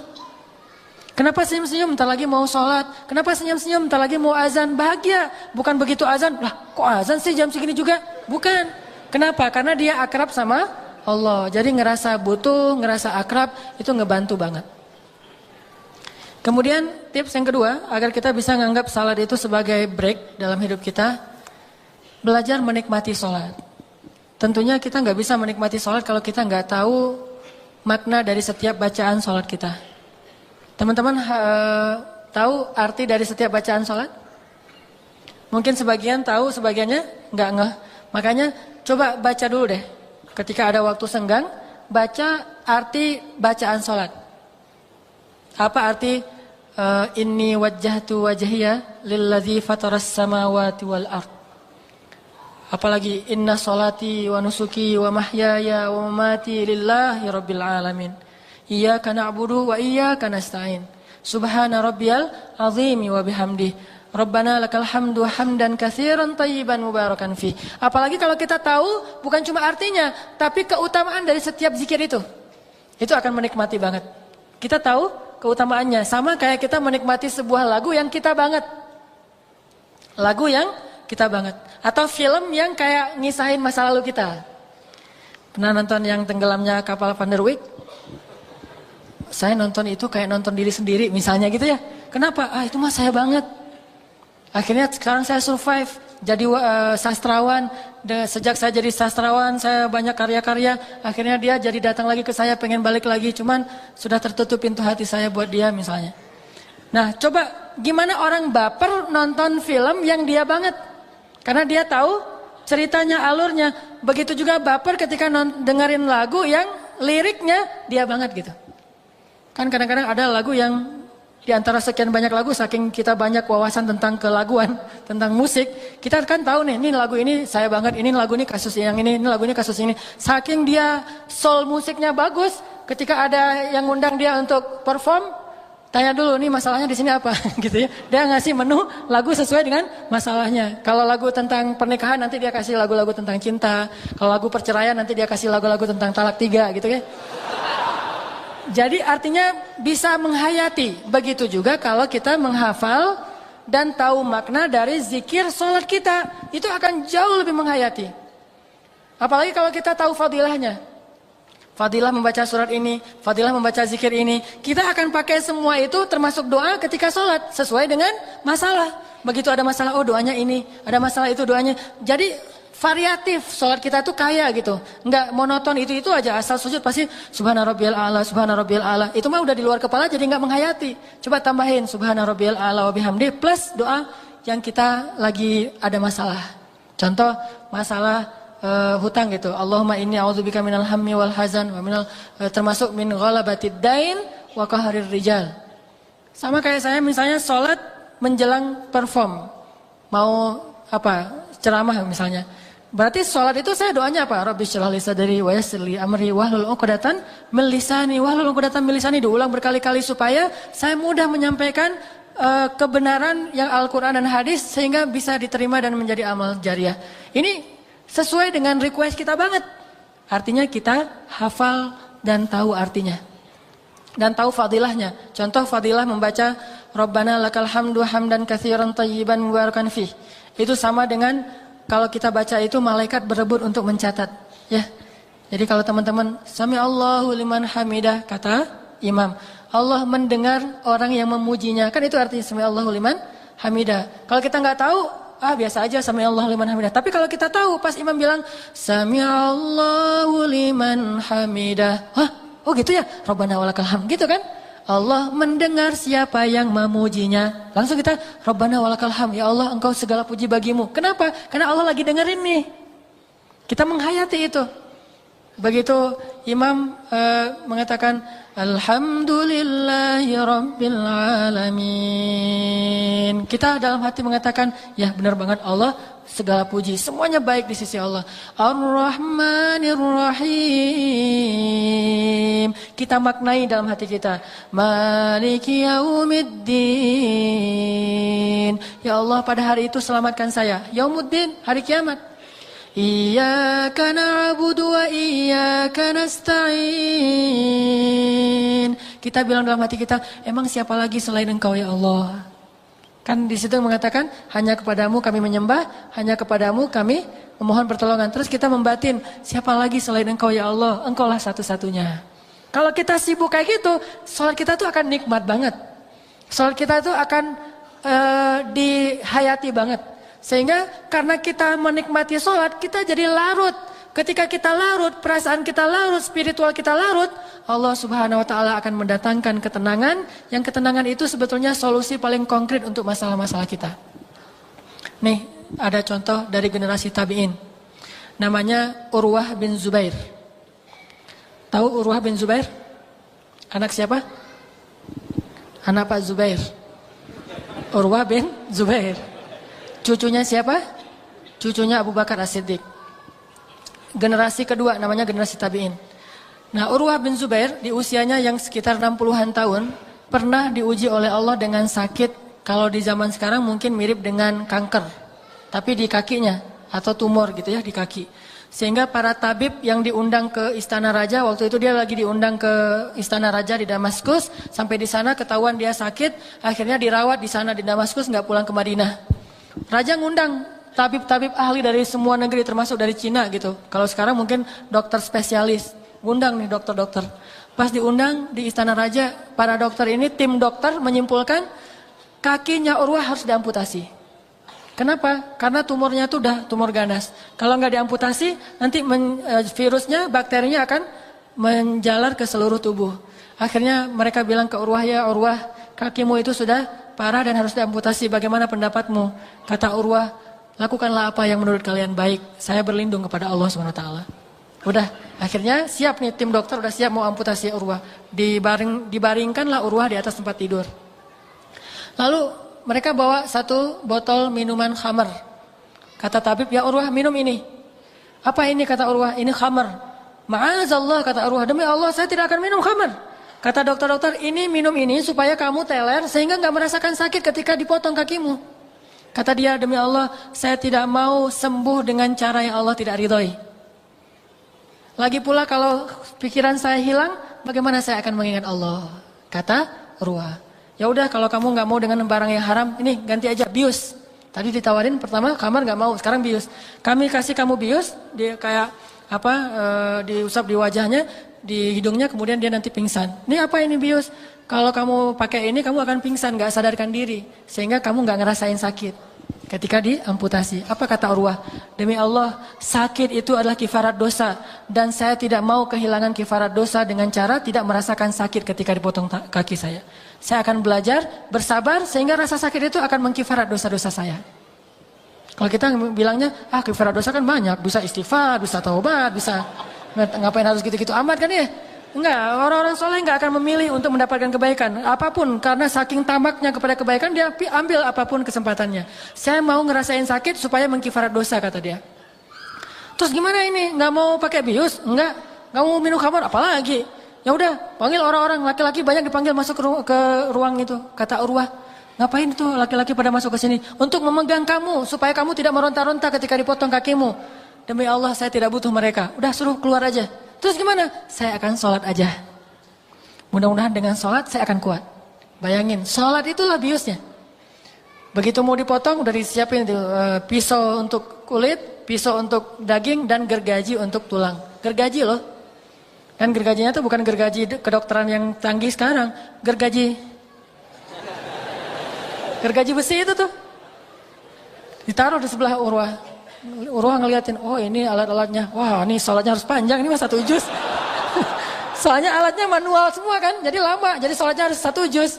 Kenapa senyum-senyum? Bentar lagi mau sholat. Kenapa senyum-senyum? Bentar lagi mau azan. Bahagia. Bukan begitu azan, lah kok azan sih jam segini juga? Bukan. Kenapa? Karena dia akrab sama Allah. Jadi ngerasa butuh, ngerasa akrab, itu ngebantu banget. Kemudian tips yang kedua, agar kita bisa menganggap salat itu sebagai break dalam hidup kita, belajar menikmati sholat. Tentunya kita nggak bisa menikmati sholat kalau kita nggak tahu makna dari setiap bacaan sholat kita. Teman-teman tahu arti dari setiap bacaan sholat? Mungkin sebagian tahu, sebagiannya nggak ngeh. Makanya coba baca dulu deh. Ketika ada waktu senggang, baca arti bacaan sholat. Apa arti inni wajjahtu wajhiya lilladzi fataras samawati wal ard. Apalagi inna sholati wa nusuki wa mahyaya wa mamati lillahi rabbil alamin. Iyyaka na'budu wa iyyaka nasta'in. Subhana rabbiyal azimi wa bihamdi. Rabbana lakal hamdu hamdan katsiran tayyiban mubarakan fi. Apalagi kalau kita tahu bukan cuma artinya, tapi keutamaan dari setiap zikir itu. Itu akan menikmati banget. Kita tahu keutamaannya, sama kayak kita menikmati sebuah lagu yang kita banget. Lagu yang kita banget. Atau film yang kayak ngisahin masa lalu kita. Pernah nonton yang tenggelamnya kapal Van der Wijk? Saya nonton itu kayak nonton diri sendiri misalnya gitu ya. Kenapa? Itu mah saya banget. Akhirnya sekarang saya survive. Jadi sastrawan. Sejak saya jadi sastrawan saya banyak karya-karya. Akhirnya dia jadi datang lagi ke saya pengen balik lagi. Cuman sudah tertutup pintu hati saya buat dia misalnya. Nah coba gimana orang baper nonton film yang dia banget. Karena dia tahu ceritanya, alurnya. Begitu juga baper ketika dengerin lagu yang liriknya dia banget gitu. Kan kadang-kadang ada lagu yang di antara sekian banyak lagu, saking kita banyak wawasan tentang kelaguan, tentang musik, kita kan tahu nih, ini lagu ini saya banget, ini lagu ini kasus yang ini lagu ini kasus ini. Saking dia soul musiknya bagus, ketika ada yang ngundang dia untuk perform, tanya dulu nih masalahnya di sini apa gitu ya. Dia ngasih menu lagu sesuai dengan masalahnya. Kalau lagu tentang pernikahan nanti dia kasih lagu-lagu tentang cinta. Kalau lagu perceraian nanti dia kasih lagu-lagu tentang talak 3 gitu ya. Jadi artinya bisa menghayati. Begitu juga kalau kita menghafal dan tahu makna dari zikir sholat kita. Itu akan jauh lebih menghayati. Apalagi kalau kita tahu fadilahnya. Fadilah membaca surat ini, fadilah membaca zikir ini. Kita akan pakai semua itu termasuk doa ketika sholat. Sesuai dengan masalah. Begitu ada masalah, oh doanya ini. Ada masalah itu doanya. Jadi variatif, sholat kita tuh kaya gitu. Enggak monoton itu aja, asal sujud pasti subhana rabbiyal a'la, subhana rabbiyal a'la. Itu mah udah di luar kepala jadi enggak menghayati. Coba tambahin subhana rabbiyal a'la wa bihamdi plus doa yang kita lagi ada masalah. Contoh masalah hutang gitu. Allahumma inni a'udzubika minal hammi wal hazan wa minal termasuk min ghalabatid dain wa qaharir rijal. Sama kayak saya misalnya sholat menjelang perform. Mau apa? Ceramah misalnya. Berarti sholat itu saya doanya apa? Rabbi shrah li sadri wa yassir li amri wahlul 'uqdatam min lisani. Wahlul 'uqdatam min lisani diulang berkali-kali supaya saya mudah menyampaikan kebenaran yang Al-Qur'an dan hadis sehingga bisa diterima dan menjadi amal jariah. Ini sesuai dengan request kita banget. Artinya kita hafal dan tahu artinya. Dan tahu fadilahnya. Contoh fadilah membaca Rabbana lakal hamdu hamdan katsiran tayyiban mubarakan fih. Itu sama dengan kalau kita baca itu malaikat berebut untuk mencatat, ya. Jadi kalau teman-teman sami Allahu liman hamidah kata imam, Allah mendengar orang yang memujinya. Kan itu artinya sami Allahu liman hamidah. Kalau kita nggak tahu, biasa aja sami Allahu liman hamidah. Tapi kalau kita tahu pas imam bilang sami Allahu liman hamidah. Oh gitu ya. Rabbana walakal hamd gitu kan? Allah mendengar siapa yang memujinya. Langsung kita Rabbana walakal hamd. Ya Allah engkau segala puji bagimu. Kenapa? Karena Allah lagi dengerin nih. Kita menghayati itu. Begitu imam mengatakan Alhamdulillahi Rabbil Alamin. Kita dalam hati mengatakan ya benar banget Allah segala puji. Semuanya baik di sisi Allah. Ar-Rahmanir Rahim. Kita maknai dalam hati kita. Maliki Yaumiddin. Ya Allah pada hari itu selamatkan saya. Yaumuddin, hari kiamat. Iyyaka na'budu wa iyyaka nasta'in. Kita bilang dalam hati kita, emang siapa lagi selain Engkau ya Allah? Kan di situ mengatakan hanya kepadamu kami menyembah, hanya kepadamu kami memohon pertolongan. Terus kita membatin, siapa lagi selain Engkau ya Allah? Engkaulah satu-satunya. Kalau kita sibuk kayak gitu, sholat kita tuh akan nikmat banget. Sholat kita tuh akan dihayati banget. Sehingga karena kita menikmati sholat, kita jadi larut ketika kita larut, perasaan kita larut, spiritual kita larut, Allah Subhanahu wa taala akan mendatangkan ketenangan, yang ketenangan itu sebetulnya solusi paling konkret untuk masalah-masalah kita. Nih, ada contoh dari generasi tabi'in. Namanya Urwah bin Zubair. Tahu Urwah bin Zubair? Anak siapa? Anak Pak Zubair. Urwah bin Zubair. Cucunya siapa? Cucunya Abu Bakar As-Siddiq. Generasi kedua namanya generasi tabi'in. Nah, Urwah bin Zubair di usianya yang sekitar 60-an tahun pernah diuji oleh Allah dengan sakit, kalau di zaman sekarang mungkin mirip dengan kanker, tapi di kakinya atau tumor gitu ya di kaki. Sehingga para tabib yang diundang ke istana raja, waktu itu dia lagi diundang ke istana raja di Damaskus, sampai di sana ketahuan dia sakit, akhirnya dirawat di sana di Damaskus, nggak pulang ke Madinah. Raja ngundang tabib-tabib ahli dari semua negeri termasuk dari Cina gitu. Kalau sekarang mungkin dokter spesialis, ngundang nih dokter-dokter. Pas diundang di istana raja, para dokter ini, tim dokter menyimpulkan kakinya Urwah harus diamputasi. Kenapa? Karena tumornya itu udah tumor ganas. Kalau nggak diamputasi, nanti virusnya, bakterinya akan menjalar ke seluruh tubuh. Akhirnya mereka bilang ke Urwah, ya Urwah, kakimu itu sudah parah dan harus diamputasi. Bagaimana pendapatmu? Kata Urwah, lakukanlah apa yang menurut kalian baik. Saya berlindung kepada Allah SWT. Udah, akhirnya siap nih, tim dokter udah siap mau amputasi Urwah. Dibaringkanlah Urwah di atas tempat tidur. Lalu mereka bawa satu botol minuman khamar. Kata tabib, ya Urwah, minum ini. Apa ini? Kata Urwah, ini khamar. Ma'azallah, kata Urwah, demi Allah saya tidak akan minum khamar. Kata dokter-dokter, ini minum ini supaya kamu teler sehingga gak merasakan sakit ketika dipotong kakimu. Kata dia, demi Allah saya tidak mau sembuh dengan cara yang Allah tidak ridhoi. Lagi pula kalau pikiran saya hilang, bagaimana saya akan mengingat Allah? Kata Urwah. Ya udah, kalau kamu nggak mau dengan barang yang haram, ini ganti aja bius. Tadi ditawarin pertama kamar nggak mau, sekarang bius. Kami kasih kamu bius, dia kayak apa? Diusap di wajahnya, di hidungnya, kemudian dia nanti pingsan. Ini apa ini bius? Kalau kamu pakai ini, kamu akan pingsan, nggak sadarkan diri, sehingga kamu nggak ngerasain sakit. Ketika diamputasi, apa kata Urwah? Demi Allah, sakit itu adalah kifarat dosa, dan saya tidak mau kehilangan kifarat dosa dengan cara tidak merasakan sakit ketika dipotong kaki saya. Saya akan belajar, bersabar, sehingga rasa sakit itu akan mengkifarat dosa-dosa saya. Kalau kita bilangnya, kifarat dosa kan banyak, bisa istighfar, bisa taubat, bisa ngapain harus gitu-gitu amat kan ya? Enggak, orang-orang soleh enggak akan memilih untuk mendapatkan kebaikan apapun, karena saking tamaknya kepada kebaikan dia ambil apapun kesempatannya. Saya mau ngerasain sakit supaya mengkifarat dosa, kata dia. Terus gimana ini? Enggak mau pakai bius? Enggak mau minum khamar, apalagi? Ya udah, panggil orang-orang, laki-laki banyak dipanggil masuk ke ruang itu. Kata Urwah, ngapain itu laki-laki pada masuk ke sini? Untuk memegang kamu supaya kamu tidak meronta-ronta ketika dipotong kakimu. Demi Allah saya tidak butuh mereka. Udah, suruh keluar aja. Terus gimana? Saya akan sholat aja. Mudah-mudahan dengan sholat saya akan kuat. Bayangin, sholat itulah biusnya. Begitu mau dipotong, udah disiapin pisau untuk kulit, pisau untuk daging, dan gergaji untuk tulang. Gergaji loh. Dan gergajinya itu bukan gergaji kedokteran yang canggih sekarang. Gergaji besi itu tuh. Ditaruh di sebelah Urwah. Urwah ngeliatin, oh ini alat-alatnya. Wah, ini sholatnya harus panjang, ini mah 1 juz. Soalnya alatnya manual semua kan, jadi lama. Jadi sholatnya harus 1 juz.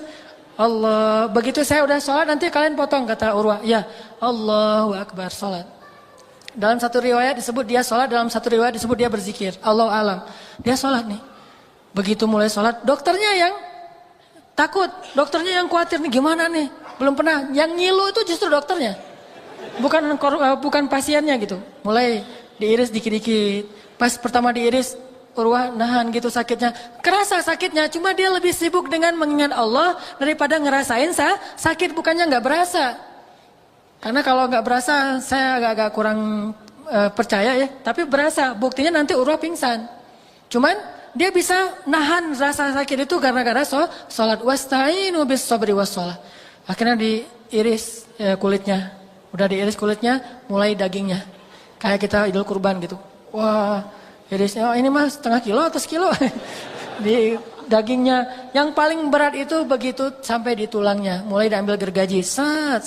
Allah, begitu saya udah sholat nanti kalian potong, kata Urwah. Ya, Allahu Akbar, sholat. Dalam satu riwayat disebut dia sholat, dalam satu riwayat disebut dia berzikir. Allahu alam. Dia sholat nih. Begitu mulai sholat, dokternya yang takut, dokternya yang khawatir nih, gimana nih? Belum pernah. Yang ngilu itu justru dokternya, bukan pasiennya gitu. Mulai diiris dikit-dikit. Pas pertama diiris, Urwah nahan gitu sakitnya. Kerasa sakitnya, cuma dia lebih sibuk dengan mengingat Allah daripada ngerasain sakit. Bukannya nggak berasa. Karena kalau nggak berasa, saya agak-agak kurang percaya ya. Tapi berasa, buktinya nanti Urwah pingsan. Cuman dia bisa nahan rasa sakit itu gara-gara sholat. Wasta'inu bis sabri wassalah. Akhirnya diiris kulitnya. Udah diiris kulitnya, mulai dagingnya. Kayak kita idul kurban gitu. Wah, irisnya, oh ini mah 1/2 kilo atau sekilo. Di dagingnya. Yang paling berat itu begitu sampai di tulangnya. Mulai diambil gergaji. Sat,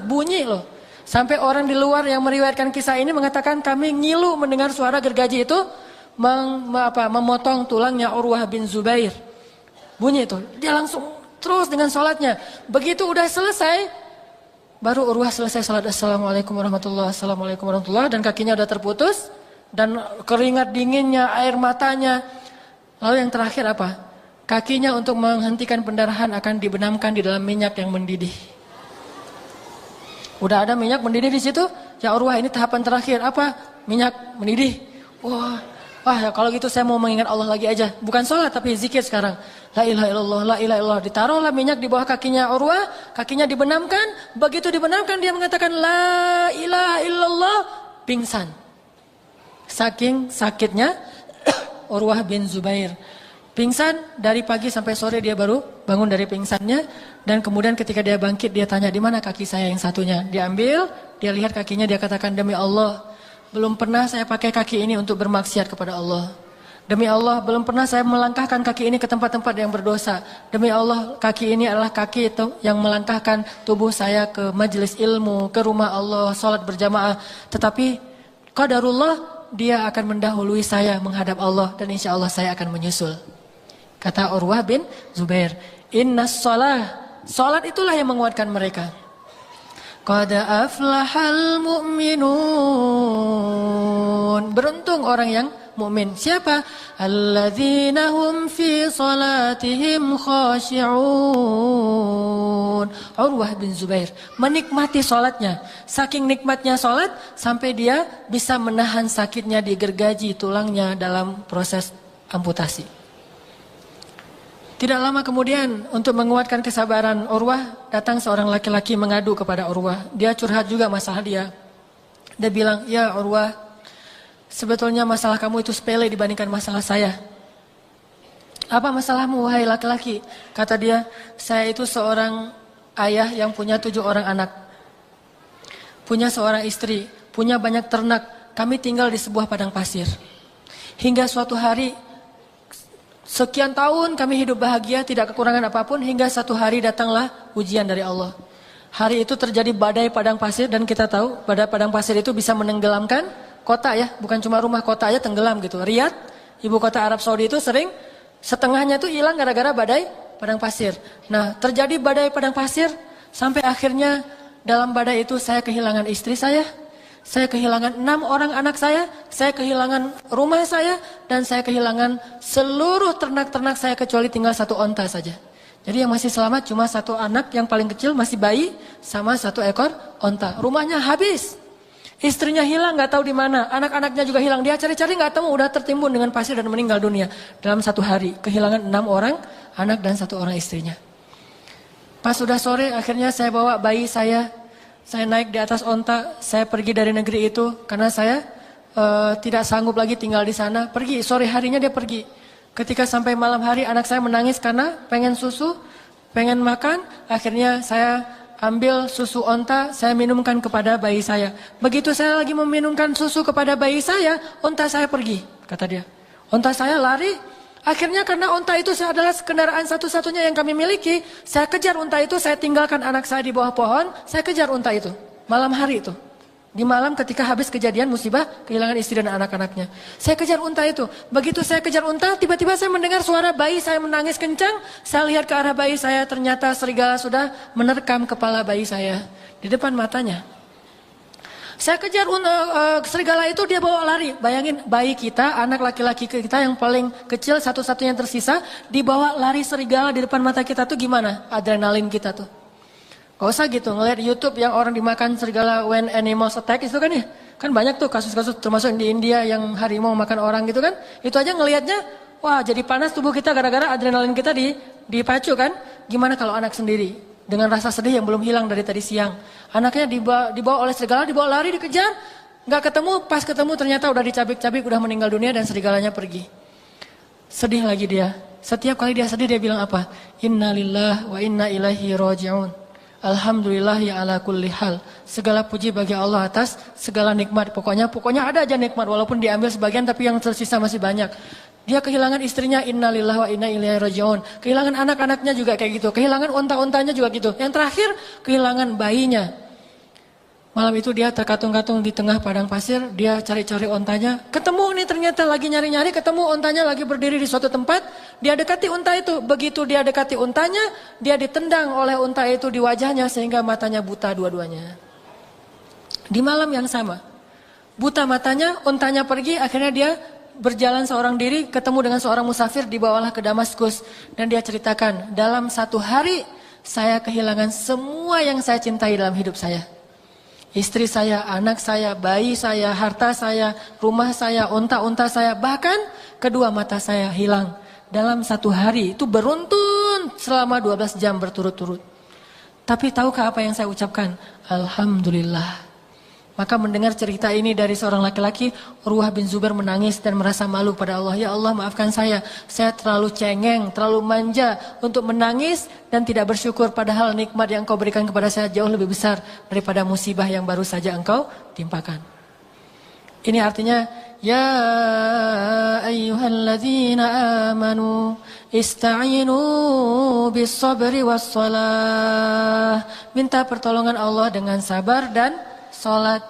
bunyi loh. Sampai orang di luar yang meriwayatkan kisah ini mengatakan kami ngilu mendengar suara gergaji itu memotong tulangnya Urwah bin Zubair. Bunyi itu, dia langsung terus dengan sholatnya. Begitu udah selesai, baru Urwah selesai sholat. Assalamualaikum warahmatullahi wabarakatuh. Dan kakinya udah terputus. Dan keringat dinginnya, air matanya. Lalu yang terakhir apa? Kakinya untuk menghentikan pendarahan akan dibenamkan di dalam minyak yang mendidih. Udah ada minyak mendidih di situ. Ya Urwah, ini tahapan terakhir. Apa? Minyak mendidih. Wah, ya kalau gitu saya mau mengingat Allah lagi aja. Bukan sholat tapi zikir sekarang. La ilaha illallah, la ilaha illallah. Ditaruhlah minyak di bawah kakinya Urwah. Kakinya dibenamkan. Begitu dibenamkan dia mengatakan la ilaha illallah. Pingsan. Saking sakitnya Urwah bin Zubair. Pingsan dari pagi sampai sore dia baru bangun dari pingsannya. Dan kemudian ketika dia bangkit dia tanya di mana kaki saya yang satunya. Dia ambil, dia lihat kakinya, dia katakan demi Allah. Belum pernah saya pakai kaki ini untuk bermaksiat kepada Allah. Demi Allah, belum pernah saya melangkahkan kaki ini ke tempat-tempat yang berdosa. Demi Allah, kaki ini adalah kaki itu yang melangkahkan tubuh saya ke majelis ilmu, ke rumah Allah, sholat berjamaah. Tetapi qadarullah, dia akan mendahului saya menghadap Allah dan insya Allah saya akan menyusul. Kata Urwah bin Zubair, innas sholat itulah yang menguatkan mereka. Qad aflahal mu'minun. Beruntung orang yang mukmin. Siapa? Alladzina hum fi salatihim khashi'un. Urwah bin Zubair menikmati salatnya. Saking nikmatnya salat sampai dia bisa menahan sakitnya di gergaji tulangnya dalam proses amputasi. Tidak lama kemudian untuk menguatkan kesabaran Urwah, datang seorang laki-laki mengadu kepada Urwah. Dia curhat juga masalah dia. Dia bilang, ya Urwah, sebetulnya masalah kamu itu sepele dibandingkan masalah saya. Apa masalahmu wahai laki-laki? Kata dia, saya itu seorang ayah yang punya 7 orang anak. Punya seorang istri, punya banyak ternak. Kami tinggal di sebuah padang pasir. Hingga suatu hari, sekian tahun kami hidup bahagia, tidak kekurangan apapun, hingga satu hari datanglah ujian dari Allah. Hari itu terjadi badai padang pasir dan kita tahu badai padang pasir itu bisa menenggelamkan kota ya, bukan cuma rumah, kota aja tenggelam gitu. Riyadh, ibu kota Arab Saudi itu sering setengahnya itu hilang gara-gara badai padang pasir. Nah, terjadi badai padang pasir sampai akhirnya dalam badai itu saya kehilangan istri saya kehilangan 6 orang anak saya kehilangan rumah saya, dan saya kehilangan seluruh ternak-ternak saya kecuali tinggal 1 onta saja. Jadi yang masih selamat cuma 1 anak yang paling kecil masih bayi sama 1 ekor onta. Rumahnya habis, istrinya hilang nggak tahu di mana, anak-anaknya juga hilang. Dia cari-cari nggak tahu, udah tertimbun dengan pasir dan meninggal dunia dalam 1 hari. Kehilangan 6 orang anak dan 1 orang istrinya. Pas sudah sore akhirnya saya bawa bayi saya naik di atas onta, saya pergi dari negeri itu karena saya tidak sanggup lagi tinggal di sana. Pergi, sore harinya dia pergi. Ketika sampai malam hari anak saya menangis karena pengen susu, pengen makan. Akhirnya saya ambil susu onta, saya minumkan kepada bayi saya. Begitu saya lagi meminumkan susu kepada bayi saya, onta saya pergi, kata dia. Onta saya lari. Akhirnya karena onta itu adalah kendaraan satu-satunya yang kami miliki, saya kejar onta itu, saya tinggalkan anak saya di bawah pohon, saya kejar onta itu, malam hari itu. Di malam ketika habis kejadian musibah, kehilangan istri dan anak-anaknya. Saya kejar unta itu, begitu saya kejar unta, tiba-tiba saya mendengar suara bayi saya menangis kencang, saya lihat ke arah bayi saya, ternyata serigala sudah menerkam kepala bayi saya di depan matanya. Saya kejar serigala itu, dia bawa lari. Bayangin bayi kita, anak laki-laki kita yang paling kecil, satu-satunya yang tersisa, dibawa lari serigala di depan mata kita tuh gimana? Adrenalin kita tuh. Gak usah gitu, ngeliat YouTube yang orang dimakan serigala when animals attack itu kan ya. Kan banyak tuh kasus-kasus termasuk di India yang harimau makan orang gitu kan. Itu aja ngelihatnya, wah jadi panas tubuh kita gara-gara adrenalin kita dipacu kan. Gimana kalau anak sendiri? Dengan rasa sedih yang belum hilang dari tadi siang. Anaknya dibawa oleh serigala, dibawa lari, dikejar. Gak ketemu, pas ketemu ternyata udah dicabik-cabik, udah meninggal dunia dan serigalanya pergi. Sedih lagi dia. Setiap kali dia sedih dia bilang apa? Inna lillah wa inna ilaihi raji'un. Alhamdulillah ya ala kulli hal. Segala puji bagi Allah atas segala nikmat. Pokoknya ada aja nikmat walaupun diambil sebagian tapi yang tersisa masih banyak. Dia kehilangan istrinya, innalillahi wa inna ilaihi raji'un. Kehilangan anak-anaknya juga kayak gitu. Kehilangan unta-untanya juga gitu. Yang terakhir, kehilangan bayinya. Malam itu dia terkatung-katung di tengah padang pasir, dia cari-cari ontanya, ketemu nih ternyata lagi nyari-nyari, ketemu ontanya lagi berdiri di suatu tempat, dia dekati unta itu, begitu dia dekati untanya, dia ditendang oleh unta itu di wajahnya sehingga matanya buta dua-duanya. Di malam yang sama, buta matanya, untanya pergi, akhirnya dia berjalan seorang diri, ketemu dengan seorang musafir, dibawalah ke Damaskus, dan dia ceritakan, dalam satu hari saya kehilangan semua yang saya cintai dalam hidup saya. Istri saya, anak saya, bayi saya, harta saya, rumah saya, unta-unta saya, bahkan kedua mata saya hilang. Dalam satu hari, itu beruntun selama 12 jam berturut-turut. Tapi tahukah apa yang saya ucapkan? Alhamdulillah. Maka mendengar cerita ini dari seorang laki-laki, Urwah bin Zubair menangis dan merasa malu pada Allah. Ya Allah, maafkan saya terlalu cengeng, terlalu manja untuk menangis dan tidak bersyukur, padahal nikmat yang Engkau berikan kepada saya jauh lebih besar daripada musibah yang baru saja Engkau timpakan. Ini artinya, ya ayyuhalladzina amanu ista'inu bis sabri was salah. Minta pertolongan Allah dengan sabar dan salat.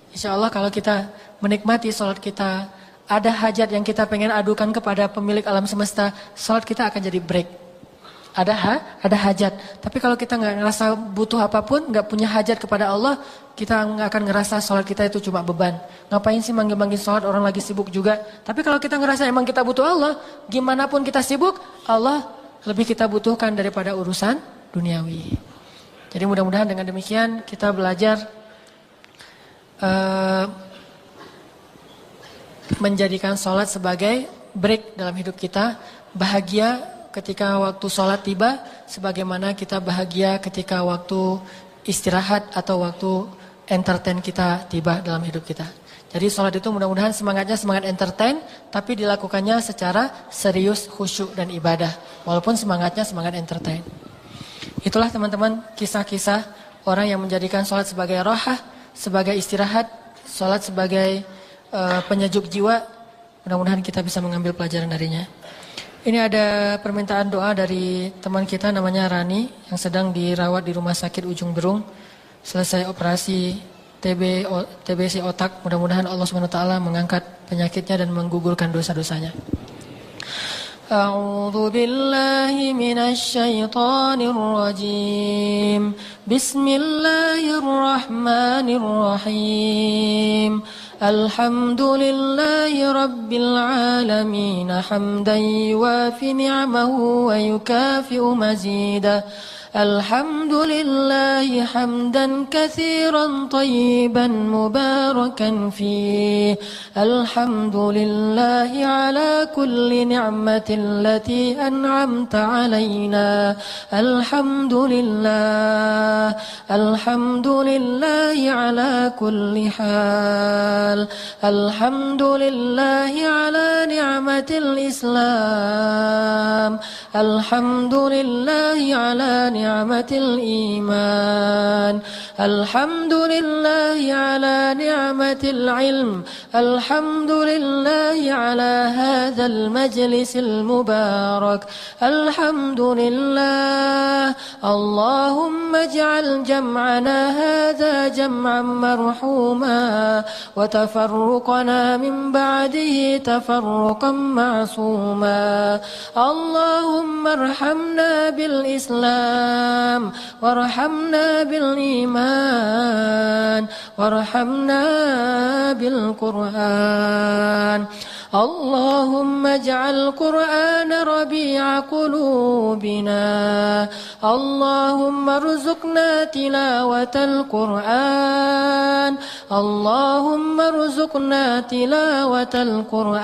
Insya Allah kalau kita menikmati salat kita, ada hajat yang kita pengen adukan kepada pemilik alam semesta, salat kita akan jadi break. Ada hajat. Tapi kalau kita nggak ngerasa butuh apapun, nggak punya hajat kepada Allah, kita nggak akan ngerasa salat kita itu cuma beban. Ngapain sih manggil-manggil salat, orang lagi sibuk juga. Tapi kalau kita ngerasa emang kita butuh Allah, gimana pun kita sibuk, Allah lebih kita butuhkan daripada urusan duniawi. Jadi mudah-mudahan dengan demikian kita belajar menjadikan sholat sebagai break dalam hidup kita, bahagia ketika waktu sholat tiba, sebagaimana kita bahagia ketika waktu istirahat atau waktu entertain kita tiba dalam hidup kita. Jadi sholat itu mudah-mudahan semangatnya semangat entertain, tapi dilakukannya secara serius, khusyuk dan ibadah, walaupun semangatnya semangat entertain. Itulah teman-teman kisah-kisah orang yang menjadikan sholat sebagai rohah, sebagai istirahat, sholat sebagai penyejuk jiwa. Mudah-mudahan kita bisa mengambil pelajaran darinya. Ini ada permintaan doa dari teman kita namanya Rani yang sedang dirawat di rumah sakit Ujung Berung, selesai operasi TBC otak. Mudah-mudahan Allah SWT mengangkat penyakitnya dan menggugurkan dosa-dosanya. أعوذ بالله من الشيطان الرجيم بسم الله الرحمن الرحيم الحمد لله رب العالمين حمدا يوافي نعمه ويكافئ مزيده الحمد لله حمدا كثيرا طيبا مباركا فيه الحمد لله على كل نعمة التي أنعمت علينا الحمد لله على كل حال الحمد لله على نعمة الإسلام الحمد لله على نعمة الإيمان الحمد لله على نعمة العلم الحمد لله على هذا المجلس المبارك الحمد لله اللهم اجعل جمعنا هذا جمعا مرحوما وتفرقنا من بعده تفرقا معصوما اللهم ارحمنا بالإسلام وارحمنا بالإيمان وارحمنا بالقرآن اللهم اجعل القرآن ربيع قلوبنا اللهم ارزقنا تلاوة القرآن اللهم ارزقنا تلاوة القرآن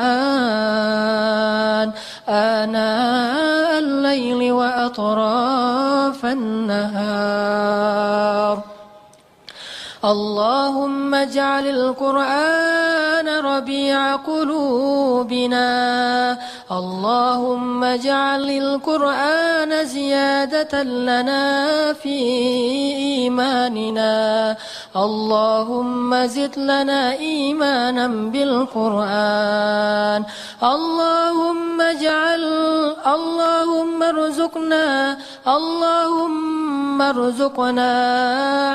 آناء الليل وأطراف النهار اللهم اجعل القرآن ربيع قلوبنا اللهم اجعل القرآن زيادة لنا في إيماننا اللهم زد لنا إيمانا بالقرآن اللهم ارزقنا اللهم ارزقنا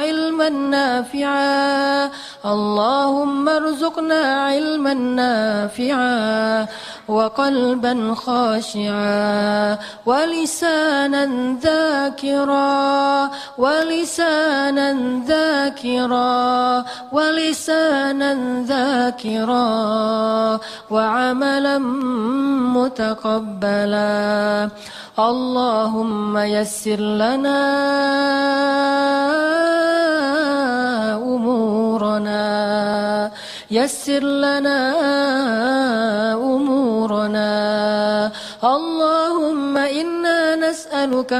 علما نافعا اللهم ارزقنا علما نافعا وقلبا خاشعا ولسانا ذاكرا وعملا متقبلا اللهم يسر لنا أمورنا اللهم إنا نسألك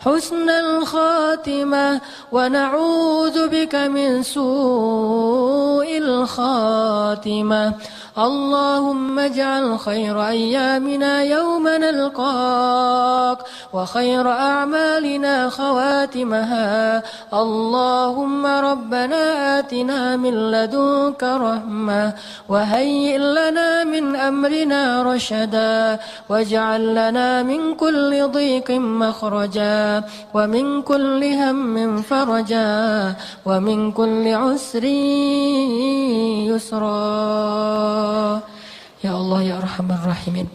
حسن الخاتمة ونعوذ بك من سوء الخاتمة اللهم اجعل خير أيامنا يوم نلقاك وخير أعمالنا خواتمها اللهم ربنا آتنا من لدنك رحمة وهيئ لنا من أمرنا رشدا واجعل لنا من كل ضيق مخرجا ومن كل هم فرجا ومن كل عسر يسرا. Ya Allah, ya Arhamar Rahimin,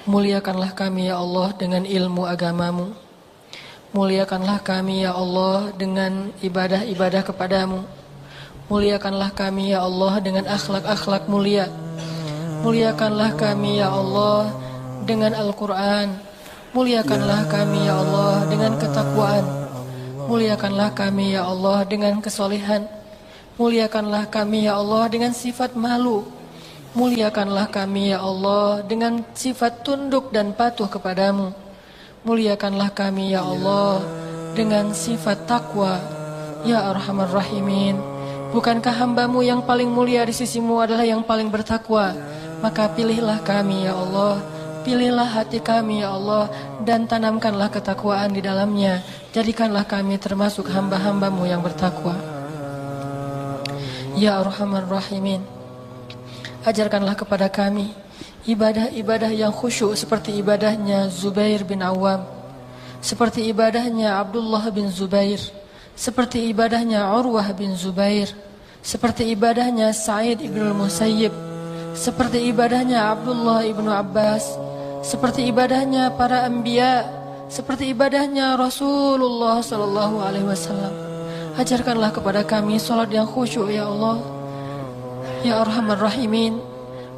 muliakanlah kami ya Allah dengan ilmu agamamu. Muliakanlah kami ya Allah dengan ibadah-ibadah kepadamu. Muliakanlah kami ya Allah dengan akhlak-akhlak mulia. Muliakanlah kami ya Allah dengan Al-Quran. Muliakanlah kami ya Allah dengan ketakwaan. Muliakanlah kami ya Allah dengan kesolihan. Muliakanlah kami ya Allah dengan sifat malu. Muliakanlah kami ya Allah dengan sifat tunduk dan patuh kepadamu. Muliakanlah kami ya Allah dengan sifat takwa. Ya Arhamar Rahimin, bukankah hambamu yang paling mulia di sisimu adalah yang paling bertakwa? Maka pilihlah kami ya Allah, pilihlah hati kami ya Allah, dan tanamkanlah ketakwaan di dalamnya. Jadikanlah kami termasuk hamba-hambamu yang bertakwa. Ya Arhamar Rahimin, ajarkanlah kepada kami ibadah-ibadah yang khusyuk seperti ibadahnya Zubair bin Awam, seperti ibadahnya Abdullah bin Zubair, seperti ibadahnya Urwah bin Zubair, seperti ibadahnya Sa'id ibn al-Musayyib, seperti ibadahnya Abdullah ibn Abbas, seperti ibadahnya para anbiya, seperti ibadahnya Rasulullah sallallahu alaihi wasallam. Ajarkanlah kepada kami salat yang khusyuk ya Allah. Ya Arhamar Rahimin,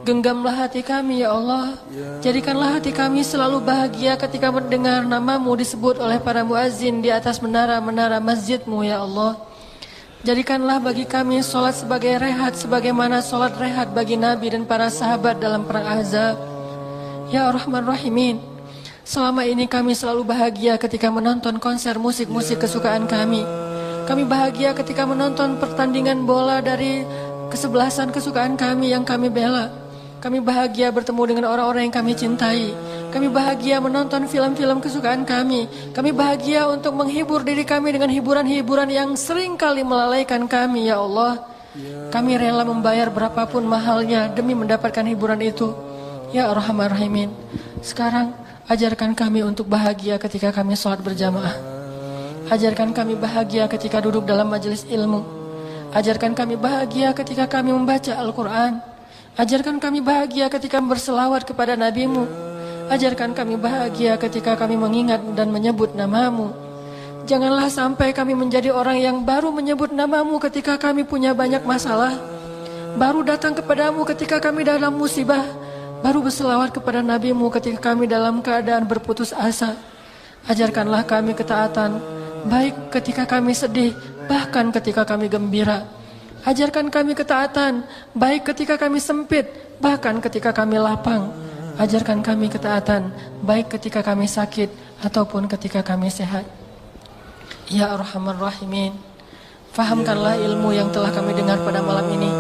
genggamlah hati kami ya Allah. Jadikanlah hati kami selalu bahagia ketika mendengar namamu disebut oleh para muazzin di atas menara-menara masjidmu ya Allah. Jadikanlah bagi kami salat sebagai rehat, sebagaimana salat rehat bagi Nabi dan para sahabat dalam perang Ahzab. Ya Arhamar Rahimin, selama ini kami selalu bahagia ketika menonton konser musik-musik kesukaan kami. Kami bahagia ketika menonton pertandingan bola dari kesebelasan kesukaan kami yang kami bela. Kami bahagia bertemu dengan orang-orang yang kami cintai. Kami bahagia menonton film-film kesukaan kami. Kami bahagia untuk menghibur diri kami dengan hiburan-hiburan yang sering kali melalaikan kami ya Allah. Kami rela membayar berapapun mahalnya demi mendapatkan hiburan itu. Ya Arhamar Rahimin, sekarang ajarkan kami untuk bahagia ketika kami sholat berjamaah. Ajarkan kami bahagia ketika duduk dalam majelis ilmu. Ajarkan kami bahagia ketika kami membaca Al-Quran. Ajarkan kami bahagia ketika berselawat kepada Nabi-Mu. Ajarkan kami bahagia ketika kami mengingat dan menyebut namamu. Janganlah sampai kami menjadi orang yang baru menyebut namamu ketika kami punya banyak masalah, baru datang kepadamu ketika kami dalam musibah, baru berselawat kepada Nabi-Mu ketika kami dalam keadaan berputus asa. Ajarkanlah kami ketaatan, baik ketika kami sedih, bahkan ketika kami gembira. Ajarkan kami ketaatan, baik ketika kami sempit, bahkan ketika kami lapang. Ajarkan kami ketaatan, baik ketika kami sakit, ataupun ketika kami sehat. Ya Arhamar Rahimin, fahamkanlah ilmu yang telah kami dengar pada malam ini.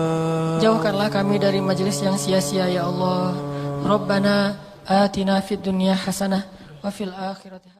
Jauhkanlah kami dari majelis yang sia-sia ya Allah. Rabbana atina fid dunya hasanah wa fil akhirati